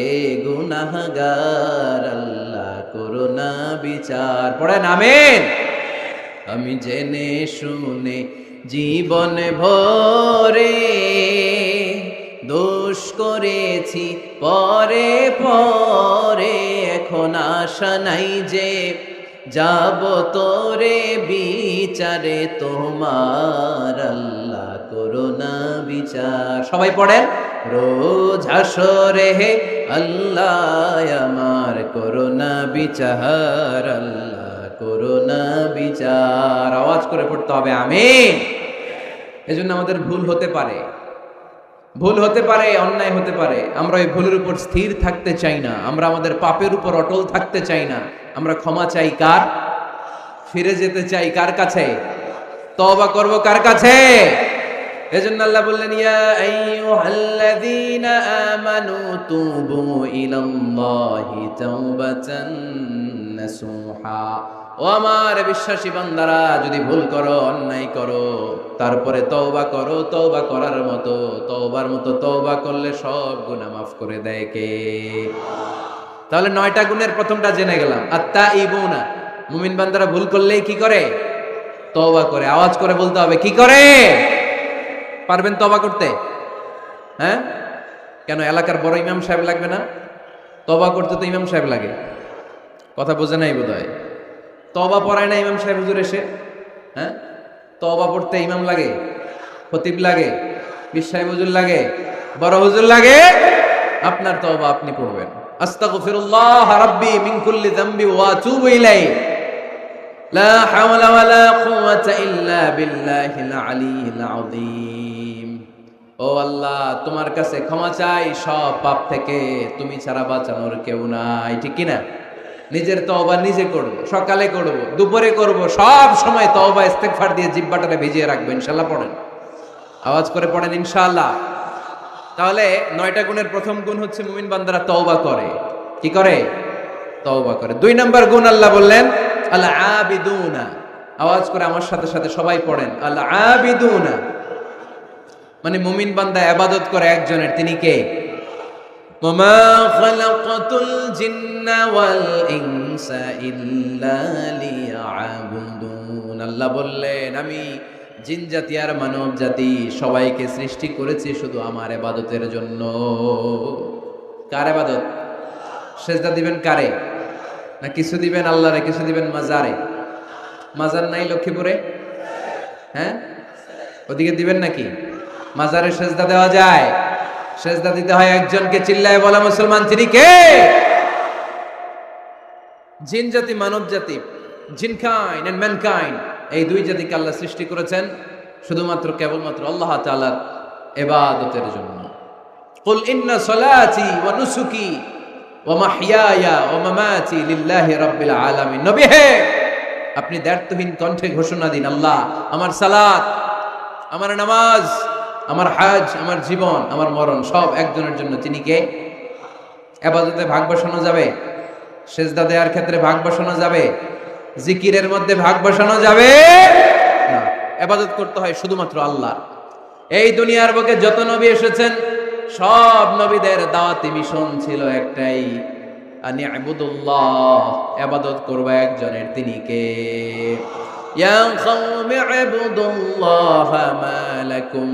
এ গুনাহগার, আল্লাহ করোনা বিচার। পড়েন আমিন। আমি জেনে শুনে জীবন ভরে দোষ করেছি পরে পরে, এখন আশা নাই যে যাব তোরে বিচারে তোমার, আল্লাহ করোনা বিচার। সবাই পড়েন, রোজ হাসরে হে আল্লাহ আমার করোনা বিচার, আল্লাহ করোনা বিচার। আওয়াজ করে পড়তে হবে আমিন। এজন্য আমাদের ভুল হতে পারে, ভুল হতে পারে, অন্যায় হতে পারে, আমরা ওই ভুলের উপর স্থির থাকতে চাই না, আমরা আমাদের পাপের উপর অটল থাকতে চাই না। আমরা ক্ষমা চাই কার? ফিরে যেতে চাই কার কাছে? তওবা করব কার কাছে? এজন্য আল্লাহ বললেন, ইয়া আইয়ুহাল্লাযীনা আমানু তুবু ইলাল্লাহি তাওবাতান নাসুহা। ও আমার বিশ্বাসী বান্দারা, যদি ভুল করো, অন্যায় করো, তারপরে তওবা করো, তওবা করার মতো, তওবার মতো তওবা করলে সব গুনাহ মাফ করে দেয় কে? তাহলে 9টা গুণের প্রথমটা জেনে গেলাম, আত-তাইবুনা। মুমিন বান্দারা ভুল করলেই কি করে? তওবা করে। আওয়াজ করে বলতে হবে, কি করে? পারবেন তওবা করতে? হ্যাঁ, কেন এলাকার বড় ইমাম সাহেব লাগবে না? তওবা করতে তো ইমাম সাহেব লাগে। কথা বোঝে নাই বোধহয়। তওবা পড়ায় না ইমাম সাহেব হুজুর এসে? হ্যাঁ, তওবা পড়তে ইমাম লাগে, খতিব লাগে, পীর সাহেব হুজুর লাগে, বড় হুজুর লাগে। আপনার তওবা আপনি পড়বেন, আস্তাগফিরুল্লাহ রাব্বি মিন কুল্লি যামবি ওয়া আতুবু ইলাইহি, লা হাওলা ওয়ালা কুওয়াতা ইল্লা বিল্লাহিল আলিয়্যিল আযীম। ও আল্লাহ, তোমার কাছে ক্ষমা চাই সব পাপ থেকে, তুমি ছাড়া বাঁচানোর কেউ নাই। ঠিক কি না? নিজের তওবা নিজে করব, সকালে করব, দুপুরে করব, সব সময় তওবা ইস্তেগফার দিয়ে জিহ্বাটাকে ভিজিয়ে রাখবেন। ইনশাআল্লাহ পড়েন, আওয়াজ করে পড়েন ইনশাআল্লাহ। তাহলে 9টা গুণের প্রথম গুণ হচ্ছে মুমিন বান্দারা তওবা করে। কি করে? তওবা করে। 2 নম্বর গুণ আল্লাহ বললেন আল আবিদুনা। আওয়াজ করে আমার সাথে সাথে সবাই পড়েন, আল আবিদুনা মানে মুমিন বান্দা ইবাদত করে একজনের, তিনি কে? ওমা খালাকাতুল জিন্না ওয়াল ইনসা ইল্লা লিয়াবুদুন। আল্লাহ বললেন, আমি জিন জাতি আর মানব জাতি সবাইকে সৃষ্টি করেছি শুধু আমার ইবাদতের জন্য। কার ইবাদত? সেজদা দিবেন কারে? না কিছু দিবেন আল্লাহরে, কিছু দিবেন মাজারে? মাজার নাই লক্ষ্মীপুরে? হ্যাঁ, ওদিকে দিবেন নাকি? মাজারে সেজদা দেওয়া যায়? সেজদা দিতে হয় একজনকে। চিল্লায় বলা মুসলমান, তিনি কে? জিন জাতি মানব জাতি, জিনকাইন্ড এন্ড ম্যানকাইন্ড, এই 2 জাতিকে আল্লাহ সৃষ্টি করেছেন শুধুমাত্র কেবলমাত্র আল্লাহ তাআলার ইবাদতের জন্য। কুল ইন্না সলাতি ওয়া নুসুকি ওয়া মাহইয়ায়া ওয়া মামাতি লিল্লাহি রাব্বিল আলামিন। নবী হে, আপনি দ্ব্যর্থহীন কণ্ঠে ঘোষণা দিন, আল্লাহ, আমার সালাত, আমার নামাজ, আমার হজ, আমার জীবন, আমার মরণ সব একজনের জন্য। তিনি কে? ইবাদতে ভাগ বসানো যাবে? সেজদা দেওয়ার ক্ষেত্রে ভাগ বসানো যাবে? জিকিরের মধ্যে ভাগ বসানো যাবে না। ইবাদত করতে হয় শুধুমাত্র আল্লাহ। এই দুনিয়ার বুকে যত নবী এসেছেন সব নবীদের দাওয়াতি মিশন ছিল একটাই, আনি ইবুদুল্লাহ, ইবাদত করবা একজনের, তিনি কে? ইয়া কওমি ইবুদুল্লাহ মা লাকুম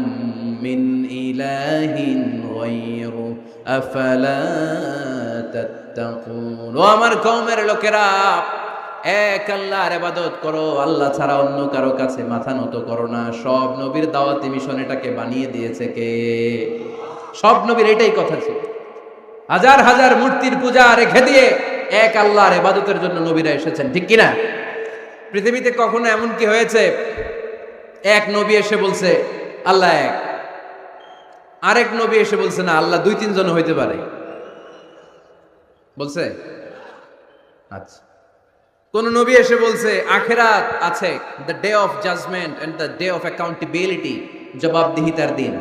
মিন ইলাহিন গায়রু আফালা তাত্তাকুন। ও আমার কওমের লোকেরা, এক আল্লাহর ইবাদত করো, আল্লাহ ছাড়া অন্য কারো কাছে মাথা নত করো না। সব নবীর দাওয়াতি মিশন এটাকে বানিয়ে দিয়েছে কে? সব নবীর এটাই কথা ছিল। হাজার হাজার মূর্তির পূজা রেখে দিয়ে এক আল্লাহর ইবাদতের জন্য নবীরা এসেছেন, ঠিক কিনা? পৃথিবীতে কখনো এমন কি হয়েছে এক নবী এসে বলছে আল্লাহ এক, আরেক নবী এসে বলছে না আল্লাহ দুই তিনজন হইতে পারে? বলছে? আচ্ছা, কোন নবী এসে বলছে আখিরাত আছে, the day of judgment and the day of accountability, জবাবদিহিতার দিন,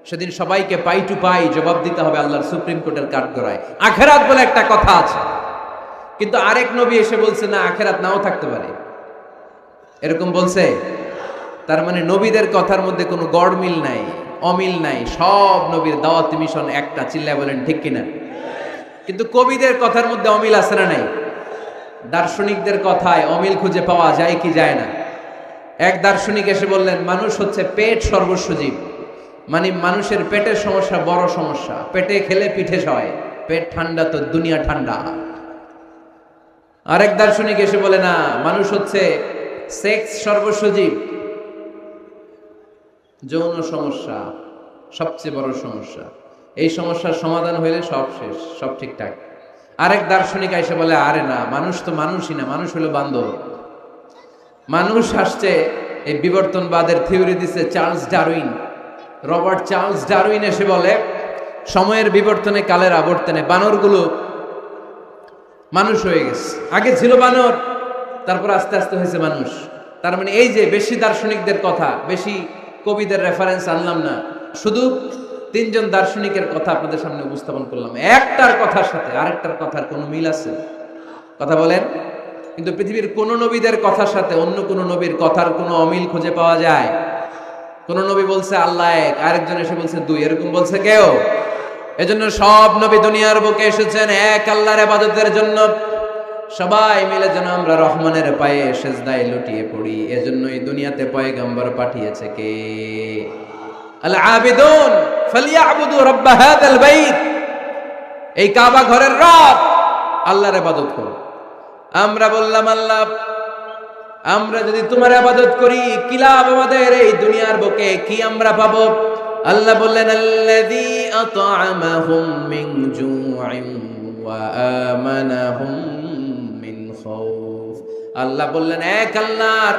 সেদিন সবাইকে পাই টু পাই জবাব দিতে হবে আল্লাহর সুপ্রিম কোর্টের কাঠগড়ায়, আখিরাত বলে একটা কথা আছে। কিন্তু আরেক নবী এসে বলছে না আখিরাত নাও থাকতে পারে, এরকম বলছে? তার মানে নবীদের কথার মধ্যে কোনো গড়মিল নাই, অমিল নাই, সব নবীর দাওয়াতি মিশন একটা, চিল্লায় বলেন ঠিক কিনা? কিন্তু কবিদের কথার মধ্যে অমিল আছে না নাই? দার্শনিকদের কথায় অমিল খুঁজে পাওয়া যায় কি যায় না? এক দার্শনিক এসে বললেন মানুষ হচ্ছে পেট সর্বস্ব জীব, মানে মানুষের পেটের সমস্যা বড় সমস্যা, পেটে খেলে পিঠে সয়, পেট ঠান্ডা তো দুনিয়া ঠান্ডা। আরেক দার্শনিক এসে বলে না, মানুষ হচ্ছে সেক্স সর্বস্ব জীব, যৌন সমস্যা সবচেয়ে বড় সমস্যা, এই সমস্যার সমাধান হইলে সব শেষ, সব ঠিকঠাক। আরেক দার্শনিক এসে বলে আরে না, মানুষ তো মানুষই না, মানুষ হলো বান্দর। মানুষ আসছে, এই বিবর্তনবাদের থিওরি দিছে Charles Darwin, Robert Charles Darwin এসে বলে সময়ের বিবর্তনে কালের আবর্তনে বানরগুলো মানুষ হয়ে গেছে, আগে ছিল বানর, তারপর আস্তে আস্তে হয়েছে মানুষ। তার মানে এই যে বেশি দার্শনিকদের কথা, বেশি কবিদের রেফারেন্স আনলাম না, শুধু তিনজন দার্শনিকের কথা আপনাদের সামনে উপস্থাপন করলাম। একটার কথার সাথে আরেকটার কথার কোনো মিল আছে? কথা বলেন। কিন্তু পৃথিবীর কোন নবীদের কথার সাথে অন্য কোন নবীর কথার কোনো অমিল খুঁজে পাওয়া যায়? কোন নবী বলছে আল্লাহ এক, আরেকজন এসে বলছে দুই, এরকম বলছে কেউ? এজন্য সব নবী দুনিয়ার বুকে এসেছেন এক আল্লাহর ইবাদতের জন্য। সবাই মিলে যেন আমরা রহমানের পায়ে সেজদায় লুটিয়ে পড়ি, এজন্যই দুনিয়াতে পয়গম্বর পাঠিয়েছে কে? আল আবিদুন ফালিয়াবুদু রাব্ব হাযাল বাইত, এই কাবা ঘরের রব আল্লাহর ইবাদত করো। আমরা বললাম আল্লাহ, আমরা যদি তোমার ইবাদত করি কি লাভ আমাদের এই দুনিয়ার বুকে, কি আমরা পাবো? আল্লাহ বললেন আল্লাযী আত'আমাহুম মিন জু'ইন ওয়া আমানাহুম মিন খাউফ। আল্লাহ বললেন এক আল্লাহর,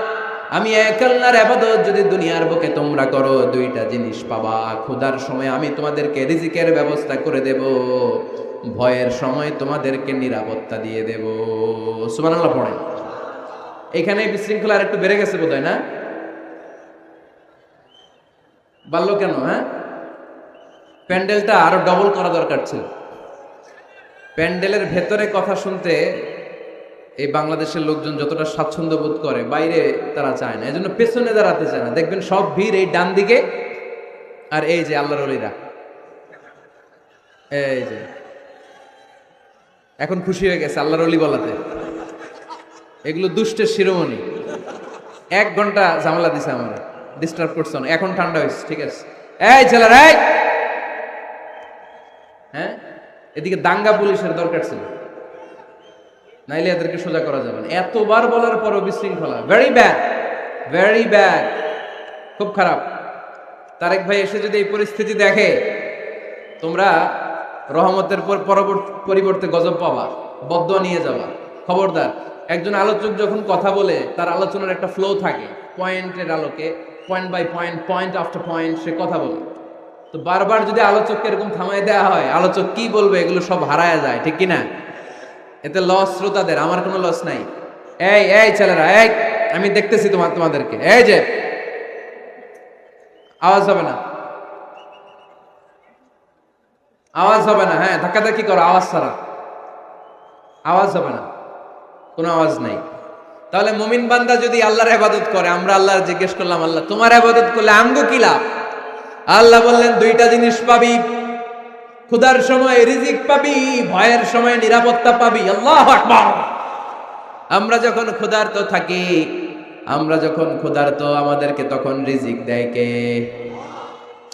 আমি এক আল্লাহর ইবাদত যদি দুনিয়ার বুকে তোমরা করো, দুইটা জিনিস পাবা। ক্ষুধার সময় আমি তোমাদেরকে রিজিকের ব্যবস্থা করে দেব, ভয়ের সময় তোমাদেরকে নিরাপত্তা দিয়ে দেব। সুবহানাল্লাহ পড়েন। এখানে বিশৃঙ্খলা আর একটু বেড়ে গেছে বোধহয়, না? বাড়লো কেন? হ্যাঁ, প্যান্ডেলটা আরো ডবল করা দরকার ছিল। প্যান্ডেলের ভেতরে কথা শুনতে এই বাংলাদেশের লোকজন যতটা স্বাচ্ছন্দ্য বোধ করে, বাইরে তারা চায় না, এজন্য পেছনে দাঁড়াতে চায় না। দেখবেন সব ভিড় এই ডান দিকে, আর এই যে আল্লাহর ওলিরা, এই যে এখন খুশি হয়ে গেছে আল্লাহর ওলি বলাতে। এগুলো দুষ্টের শিরোমণি। 1 ঘন্টা ঝামেলা দিছে আমার, ডিস্টার্ব করছে না, এখন ঠান্ডা হয়েছে, ঠিক আছে? এই ছেলেরা, এই হ্যাঁ, এদিকে দাঙ্গা পুলিশের দরকার ছিল, নাইলে এদেরকে সোজা করা যাবে না। এতবার বলার পরও বিশৃঙ্খলা, ভেরি ব্যাড, ভেরি ব্যাড, খুব খারাপ। তারেক ভাই এসে যদি এই পরিস্থিতি দেখে, তোমরা রহমতের পরিবর্তে গজব পাবা, বদদোয়া নিয়ে যাবা। খবরদার। একজন আলোচক যখন কথা বলে, তার আলোচনার একটা ফ্লো থাকে, পয়েন্টের আলোকে, point by point, point after point সে কথা বলে। তো বারবার যদি আলোচককে এরকম থামাই দেওয়া হয়, আলোচক কি বলবে এগুলো সব হারায় যায়, ঠিক কিনা? এতে লস শ্রোতাদের, আমার কোনো লস নাই। এই এই ছেলেরা, এই আমি দেখতেছি তোমাদেরকে, এই যে আওয়াজ হবে না, আওয়াজ হবে না। হ্যাঁ, ধাক্কাধাক্কি করো, আওয়াজ ছাড়া, আওয়াজ হবে না, কোনো আওয়াজ নাই। তাহলে মুমিন বান্দা যদি আল্লাহর ইবাদত করে, আমরা আল্লাহর জিজ্ঞেস করলাম আল্লাহ তোমার ইবাদত করলে আমগো কি লাভ? আল্লাহ বললেন দুইটা জিনিস পাবি, ক্ষুধার সময় রিজিক পাবি, ভয়ের সময় নিরাপত্তা পাবি। আল্লাহু আকবার। আমরা যখন ক্ষুধার্ত থাকি, আমরা যখন ক্ষুধার্ত, আমাদেরকে তখন রিজিক দেয় কে?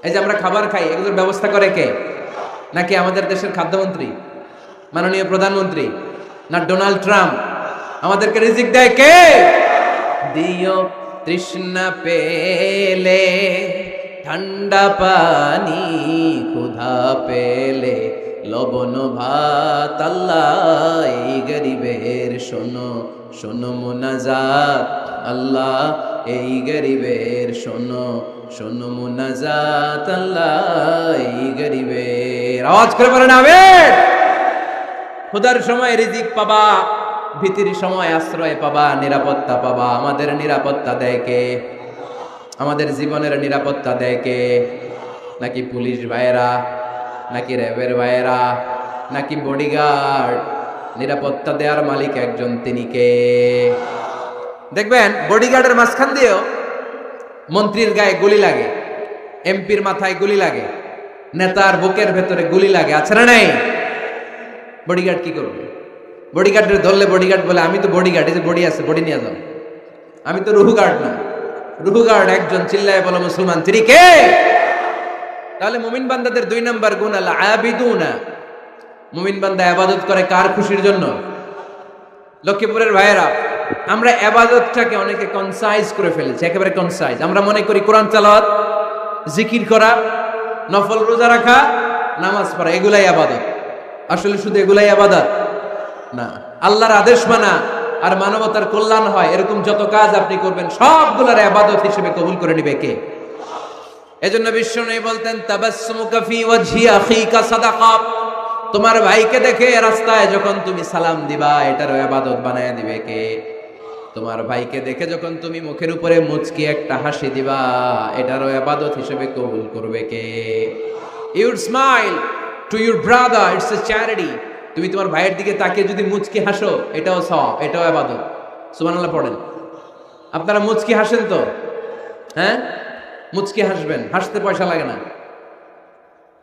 এই যে আমরা খাবার খাই, এগুলোর ব্যবস্থা করে কে? নাকি আমাদের দেশের খাদ্যমন্ত্রী, মাননীয় প্রধানমন্ত্রী, না ডোনাল্ড ট্রাম্প? আমাদেরকে রিজিক দেয় কে? দিও তৃষ্ণা পেলে ঠান্ডা পানি, ক্ষুধা পেলে লবণ ভাত। আল্লাহ এই গরিবের শোনো শোনো মুনাজাত, আল্লাহ এই গরিবের শোনো শোনো মুনাজাত, আল্লাহ এই গরিবের। আওয়াজ করে বলেন আমিন। ক্ষুধার সময় রিজিক পাবা, ভীতির সময় আশ্রয় পাবা, নিরাপত্তা পাবা। আমাদের নিরাপত্তা দেয় কে? আমাদের জীবনের নিরাপত্তা দেয় কে? নাকি পুলিশ ভাইয়েরা, নাকি র্যাবের ভাইয়েরা, নাকি বডিগার্ড? নিরাপত্তা দেওয়ার মালিক একজন, তিনি কে? দেখবেন বডিগার্ডের মাঝখান দিয়েও মন্ত্রীর গায়ে গুলি লাগে, এমপির মাথায় গুলি লাগে, নেতার বুকের ভেতরে গুলি লাগে, আছে না নাই? বডিগার্ড কি করবে? বডিগার্ডের ধরলে বডিগার্ড বলে আমি তো বডিগার্ড, এই যে বডি আছে, বডি নিয়ে যাও। আমি তো রুহু গার্ড না। রুহু গার্ড একজন, চিল্লায় বলো মুসলমান, তিনি কে? তাহলে মুমিন বান্দাদের 2 নাম্বার গুণ আল আবিদুনা। মুমিন বান্দা ইবাদত করে কার খুশির জন্য? লক্ষ্মীপুরের ভাইয়েরা, আমরা ইবাদতটাকে অনেকে কনসাইজ করে ফেলেছি, একেবারে কনসাইজ। আমরা মনে করি কোরআন তেলাওয়াত, জিকির করা, নফল রোজা রাখা, নামাজ পড়া এগুলাই ইবাদত। আসলে শুধু এগুলাই ইবাদত না। আল্লাহর আদেশ মানা আর মানবতার কল্যাণ হয় এরকম যত কাজ আপনি করবেন সবগুলোর ইবাদত হিসেবে কবুল করে নিবে কে? এজন্য বিশ্বনবী বলতেন তাবাসসুমুকা ফি ওয়াজহি আখিকা সাদাকা। তোমার ভাইকে দেখে রাস্তায় যখন তুমি সালাম দিবা, এটারও ইবাদত বানায় দিবে কে? তোমার ভাইকে দেখে যখন তুমি মুখের উপরে মুচকি একটা হাসি দিবা, এটারও ইবাদত হিসেবে কবুল করবে কে? You smile to your brother, it's a charity. তুমি তোমার ভাইয়ের দিকে তাকিয়ে যদি মুচকি হাসো, এটাও সওয়াব, এটাও ইবাদত। সুবহানাল্লাহ পড়েন। আপনারা মুচকি হাসেন তো? হ্যাঁ, মুচকি হাসবেন। হাসতে পয়সা লাগে না?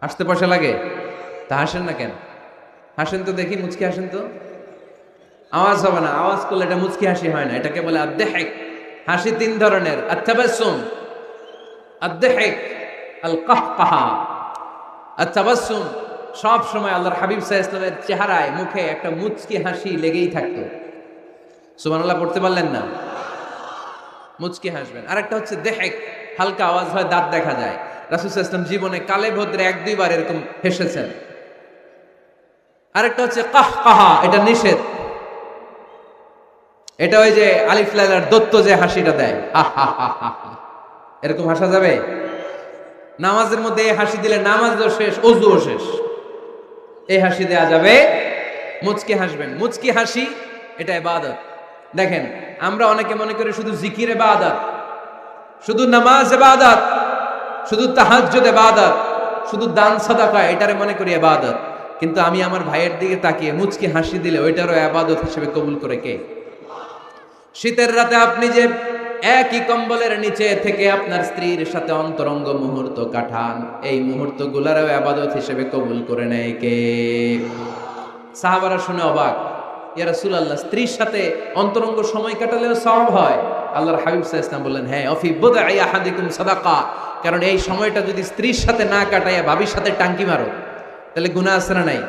হাসতে পয়সা লাগে? তা হাসেন না কেন? হাসেন তো দেখি, মুচকি হাসেন তো। আওয়াজ হবে না, আওয়াজ করলে এটা মুচকি হাসি হয় না, এটাকে বলে আদ-দাহিক। হাসি 3 ধরনের, আত-তাবাসসুম, আদ-দাহিক, আল-কাহকাহা। আত-তাবাসসুম সব সময় আল্লাহর হাবিব সাল্লাল্লাহু আলাইহি ওয়াসাল্লামের চেহারায়, মুখে একটা মুচকি হাসি লেগেই থাকতো। সুবহানাল্লাহ পড়তে পারলেন না? মুচকি হাসবেন। আরেকটা হচ্ছে দাহিক, হালকা আওয়াজ হয়, দাঁত দেখা যায়। রাসূল সাল্লাল্লাহু আলাইহি ওয়াসাল্লাম জীবনে কালে ভদ্রে 1-2 বার এরকম হেসেছেন। আরেকটা হচ্ছে কাহকাহা, এটা নিষেধ। এটা ওই যে আলিফ লাইলার দত্ত যে হাসিটা দেয়, হা হা হা হা, এরকম হাসা যাবে? নামাজের মধ্যে এই হাসি দিলে নামাজও শেষ, ওযুও শেষ। এই হাসি দেয়া যাবে। মুচকি হাসবেন। মুচকি হাসি এটা ইবাদত। দেখেন, আমরা অনেকে মনে করি শুধু জিকির ইবাদত, শুধু নামাজ ইবাদত, শুধু তাহাজ্জুদ ইবাদত, শুধু দান সাদাকা এটারে মনে করি ইবাদত। কিন্তু আমি আমার ভাইয়ের দিকে তাকিয়ে মুচকি হাসি দিলে ওইটারও ইবাদত হিসেবে কবুল করে কে? শীতের রাতে আপনি যে একই কম্বলের নিচে থেকে আপনার স্ত্রীর সাথে অন্তরঙ্গ মুহূর্ত কাটান, এই মুহূর্তগুলোরও ইবাদত হিসেবে কবুল করে নেয় কে? সাহাবারা শুনে অবাক, ইয়া রাসূলুল্লাহ, স্ত্রীর সাথে অন্তরঙ্গ সময় কাটালেও সওয়াব হয়? আল্লাহর হাবিব সাল্লাল্লাহু আলাইহি ওয়াসাল্লাম বললেন, হ্যাঁ, অফি বুদআই আহাদিকুম সাদাকা। কারণ এই সময়টা যদি স্ত্রীর সাথে না কাটাইয়া ভাবির সাথে টাঙ্কি মারো, তাহলে গুনাহ আছে না নাই?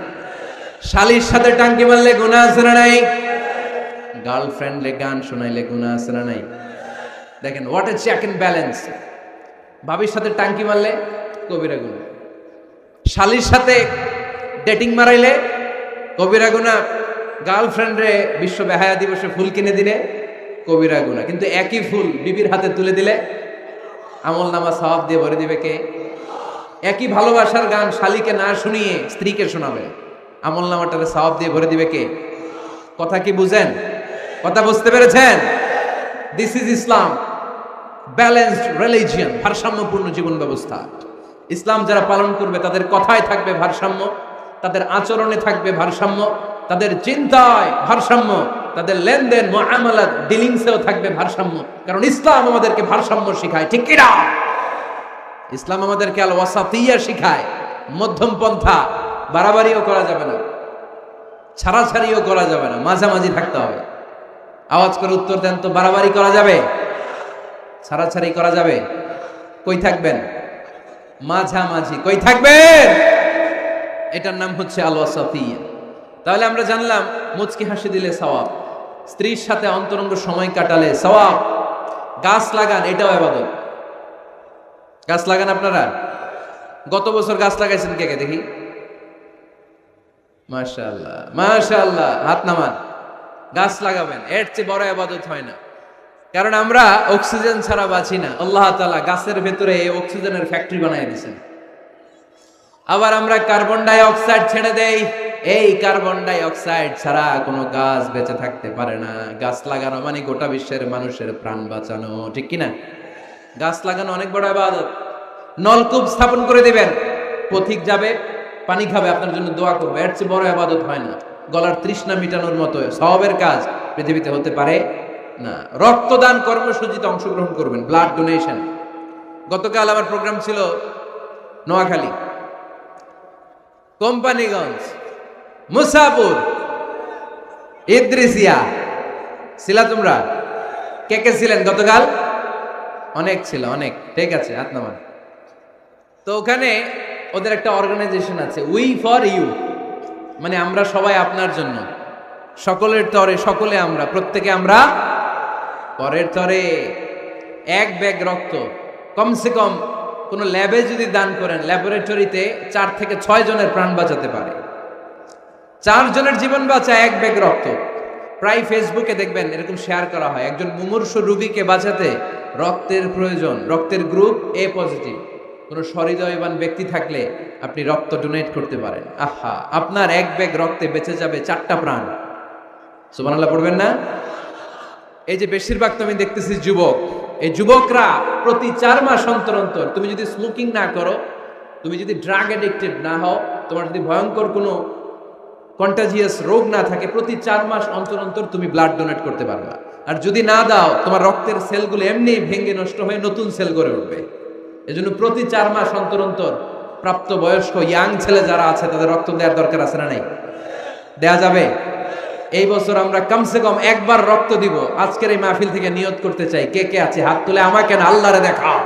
শালীর সাথে টাঙ্কি মারলে গুনাহ আছে না নাই? গার্লফ্রেন্ডে গান শোনাইলে গুনাহ আছে না নাই? দেখেন, what a check and balance. ভাবির সাথে টাঙ্কি মারলে কবিরা গুনাহ, শালীর সাথে ডেটিং মারাইলে কবিরা গুনাহ, গার্লফ্রেন্ডে বিশ্ব বেহায়া দিবসে ফুল কিনে দিলে কবিরা গুনাহ। কিন্তু একই ফুল বিবির হাতে তুলে দিলে আমলনামা সওয়াব দিয়ে ভরে দিবে কে? একই ভালোবাসার গান শালীকে না শুনিয়ে স্ত্রীকে শোনাবে, আমলনামাটারে সওয়াব দিয়ে ভরে দিবে কে? কথা কি বুঝেন? কথা বুঝতে পেরেছেন? This is Islam, balanced religion, ভারসাম্যপূর্ণ জীবন ব্যবস্থা। ইসলাম যারা পালন করবে তাদের কথায় থাকবে ভারসাম্য, তাদের আচরণে থাকবে ভারসাম্য, তাদের চিন্তায় ভারসাম্য, তাদের লেনদেন মুআমালাত ডিলিংসেও থাকবে ভারসাম্য। কারণ ইসলাম আমাদেরকে ভারসাম্য শেখায়, ঠিক কি না? ইসলাম আমাদেরকে আল ওয়াসাতিয়া শিখায়, মধ্যম পন্থা। বাড়াবাড়িও করা যাবে না, ছাড়াছাড়িও করা যাবে না, মাঝামাঝি থাকতে হবে। আওয়াজ করে উত্তর দেন তো, বাড়াবাড়ি করা যাবে, ছাড়াছাড়ি করা যাবে? কই থাকবেন? মাঝামাঝি। কই থাকবেন? এটার নাম হচ্ছে আল ওয়াসাতিয়া। তাহলে আমরা জানলাম মুচকি হাসি দিলে সওয়াব, স্ত্রীর সাথে অন্তরঙ্গ সময় কাটালে সওয়াব, গাছ লাগান এটাও ইবাদত। গাছ লাগান আপনারা? গত বছর গাছ লাগাইছেন কে কে দেখি? মাশাআল্লাহ মাশাআল্লাহ, হাত নামান। গাছ লাগাবেন, এর চেয়ে বড় ইবাদত হয় না। কারণ আমরা অক্সিজেন ছাড়া বাঁচি না। আল্লাহ তাআলা গাছের ভেতরে এই অক্সিজেনের ফ্যাক্টরি বানিয়ে দিয়েছেন। আবার আমরা কার্বন ডাই অক্সাইড ছেড়ে দেই, এই কার্বন ডাই অক্সাইড ছাড়া কোনো গাছ বেঁচে থাকতে পারে না। গাছ লাগানো মানে গোটা বিশ্বের মানুষের প্রাণ বাঁচানো, ঠিক কিনা? গাছ লাগানো অনেক বড় ইবাদত। নলকূপ স্থাপন করে দিবেন, পথিক যাবে পানি খাবে, আপনার জন্য দোয়া করবে, এর চেয়ে বড় ইবাদত হয় না। গলার তৃষ্ণা মিটানোর মতো সওয়াবের কাজ পৃথিবীতে হতে পারে না। রক্তদান কর্মসূচিতে অংশগ্রহণ করবেন, ব্লাড ডোনেশন। গতকাল আমার প্রোগ্রাম ছিল নোয়াখালী, কোম্পানিগঞ্জ, মুসাপুর, ইদ্রিসিয়া। ছিলা তোমরা? কে কে ছিলেন গতকাল? অনেক ছিল, অনেক। ঠিক আছে, হাত নামান। তো ওখানে ওদের একটা অর্গানাইজেশন আছে, উই ফর ইউ, মানে আমরা সবাই আপনার জন্য, সকলের তরে সকলে আমরা, প্রত্যেকে আমরা পরের তরে। এক ব্যাগ রক্ত কমসে কম কোন ল্যাবে যদি দান করেন, ল্যাবরেটরিতে 4 থেকে 6 জনের প্রাণ বাঁচাতে পারে। 4 জনের জীবন বাঁচা এক ব্যাগ রক্ত। প্রায় ফেসবুকে দেখবেন এরকম শেয়ার করা হয়, একজন মুমূর্ষু রোগীকে বাঁচাতে রক্তের প্রয়োজন, রক্তের গ্রুপ এ পজিটিভ। কোন সহৃদয়বান ব্যক্তি থাকলে আপনি রক্ত ডোনেট করতে পারেন। আহা, আপনার এক ব্যাগ রক্তে বেঁচে যাবে 4টা প্রাণ। সুবহানাল্লাহ পড়বেন না? এই যে বেশিরভাগ তো আমি দেখতেছি যুবক, এই যুবকরা প্রতি 4 মাস অন্তর অন্তর, তুমি যদি স্মোকিং না করো, তুমি যদি ড্রাগ এডিক্টেড না হও, তোমার যদি ভয়ঙ্কর কোনো কন্টাজিয়াস রোগ না থাকে, প্রতি 4 মাস অন্তর অন্তর তুমি ব্লাড ডোনেট করতে পারবা। আর যদি না দাও, তোমার রক্তের সেলগুলো এমনি ভেঙে নষ্ট হয়ে নতুন সেল গড়ে উঠবে। এজন্য প্রতি 4 মাস অন্তর অন্তর প্রাপ্ত বয়স্ক ইয়াং ছেলে যারা আছে তাদের রক্ত দেওয়ার দরকার আছে না নাই? দেয়া যাবে? এই বছর আমরা কমসে কম একবার রক্ত দিব। আজকের এই মাহফিল থেকে নিয়ত করতে চাই। কে কে আছে হাত তুলে আমাকে না আল্লাহরে দেখাও।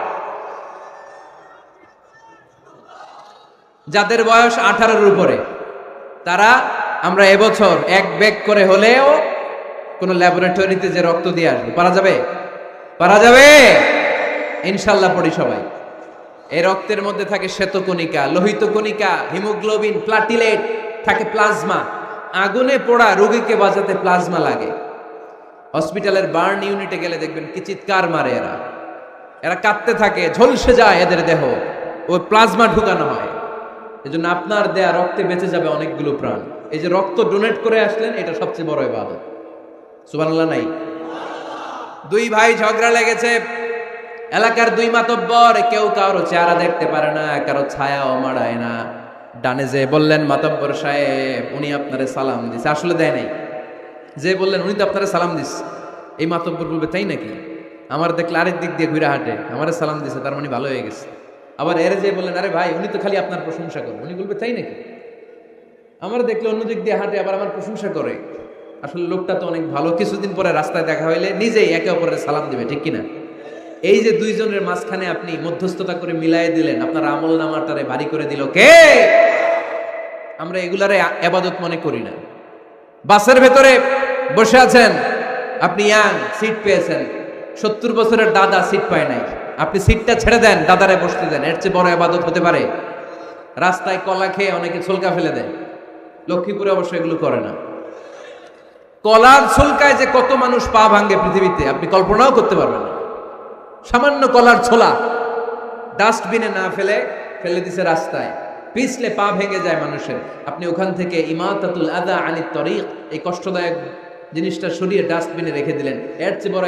যাদের বয়স 18-এর উপরে তারা, আমরা এবছর এক ব্যাগ করে হলেও কোন ল্যাবরেটরিতে যে রক্ত দিয়ে আসবে। পারা যাবে? পারা যাবে? ইনশাল্লাহ পড়ি সবাই। এই রক্তের মধ্যে থাকে শ্বেতকণিকা, লোহিত কণিকা, হিমোগ্লোবিন, প্লাটিলেট, থাকে প্লাজমা। আগুনে পোড়া রোগীকে বাঁচাতে প্লাজমা লাগে। হসপিটালের বার্ন ইউনিটে গেলে দেখবেন কি চিৎকার মারে এরা, এরা কাঁদতে থাকে, ঝলসে যায় এদের দেহ, ওই প্লাজমা ঢুকানো হয়। এজন্য আপনার দেয়া রক্তে বেঁচে যাবে অনেকগুলো প্রাণ। এই যে রক্ত ডোনেট করে আসলেন, এটা সবচেয়ে বড় ইবাদত। সুবহানাল্লাহ নাই? 2 ভাই ঝগড়া লেগেছে, এলাকার 2 মাতব্বর, কেউ কারো চেহারা দেখতে পারে না, কারো ছায়াও মাড়ায় না। ডানে যে বললেন মাতব্বর সাহেব, উনি আপনারে সালাম দিছে, আসলে দেয় নাই। যে বললেন উনি তো আপনারে সালাম দিস, এই মাতব্বর বলবে তাই নাকি? আমার দেখলে আরেক দিক দিয়ে ঘুরে হাঁটে, আমারে সালাম দিছে, তার মানে ভালো হয়ে গেছে। আবার এর যে বললেন আরে ভাই উনি তো খালি আপনার প্রশংসা করে, উনি বলবে তাই নাকি? আমার দেখলে অন্য দিক দিয়ে হাঁটে, আবার আমার প্রশংসা করে, আসলে লোকটা তো অনেক ভালো। কিছুদিন পরে রাস্তায় দেখা হইলে নিজেই একে অপরের সালাম দিবে, ঠিক কিনা? এই যে 2 জনের মাঝখানে আপনি মধ্যস্থতা করে মিলাই দিলেন, আপনার আমল নামাটারে ভারী করে দিল কে? আমরা এগুলারে ইবাদত মনে করি না। বাসের ভেতরে বসে আছেন, আপনি ইয়াং, সিট পেয়েছেন, 70 বছরের দাদা সিট পায় নাই, আপনি সিটটা ছেড়ে দেন, দাদারে বসতে দেন, এর চেয়ে বড় ইবাদত হতে পারে? রাস্তায় কলা খেয়ে অনেকে ছলকা ফেলে দেয়, লক্ষ্মীপুরে অবশ্য এগুলো করে না। কলার ছলকায় যে কত মানুষ পা ভাঙ্গে পৃথিবীতে আপনি কল্পনাও করতে পারবেন না। সামান্য কলার ছোলা ডাস্টবিনে না ফেলে ফেলে দিছে রাস্তায়, পিছলে পা ভেঙে যায় মানুষের। আপনি ওখান থেকে ইমাতাতুল আদা আনিত তরিক, এই কষ্টদায়ক জিনিসটা সরিয়ে ডাস্টবিনে রেখে দিলেন, এর চেয়ে বড়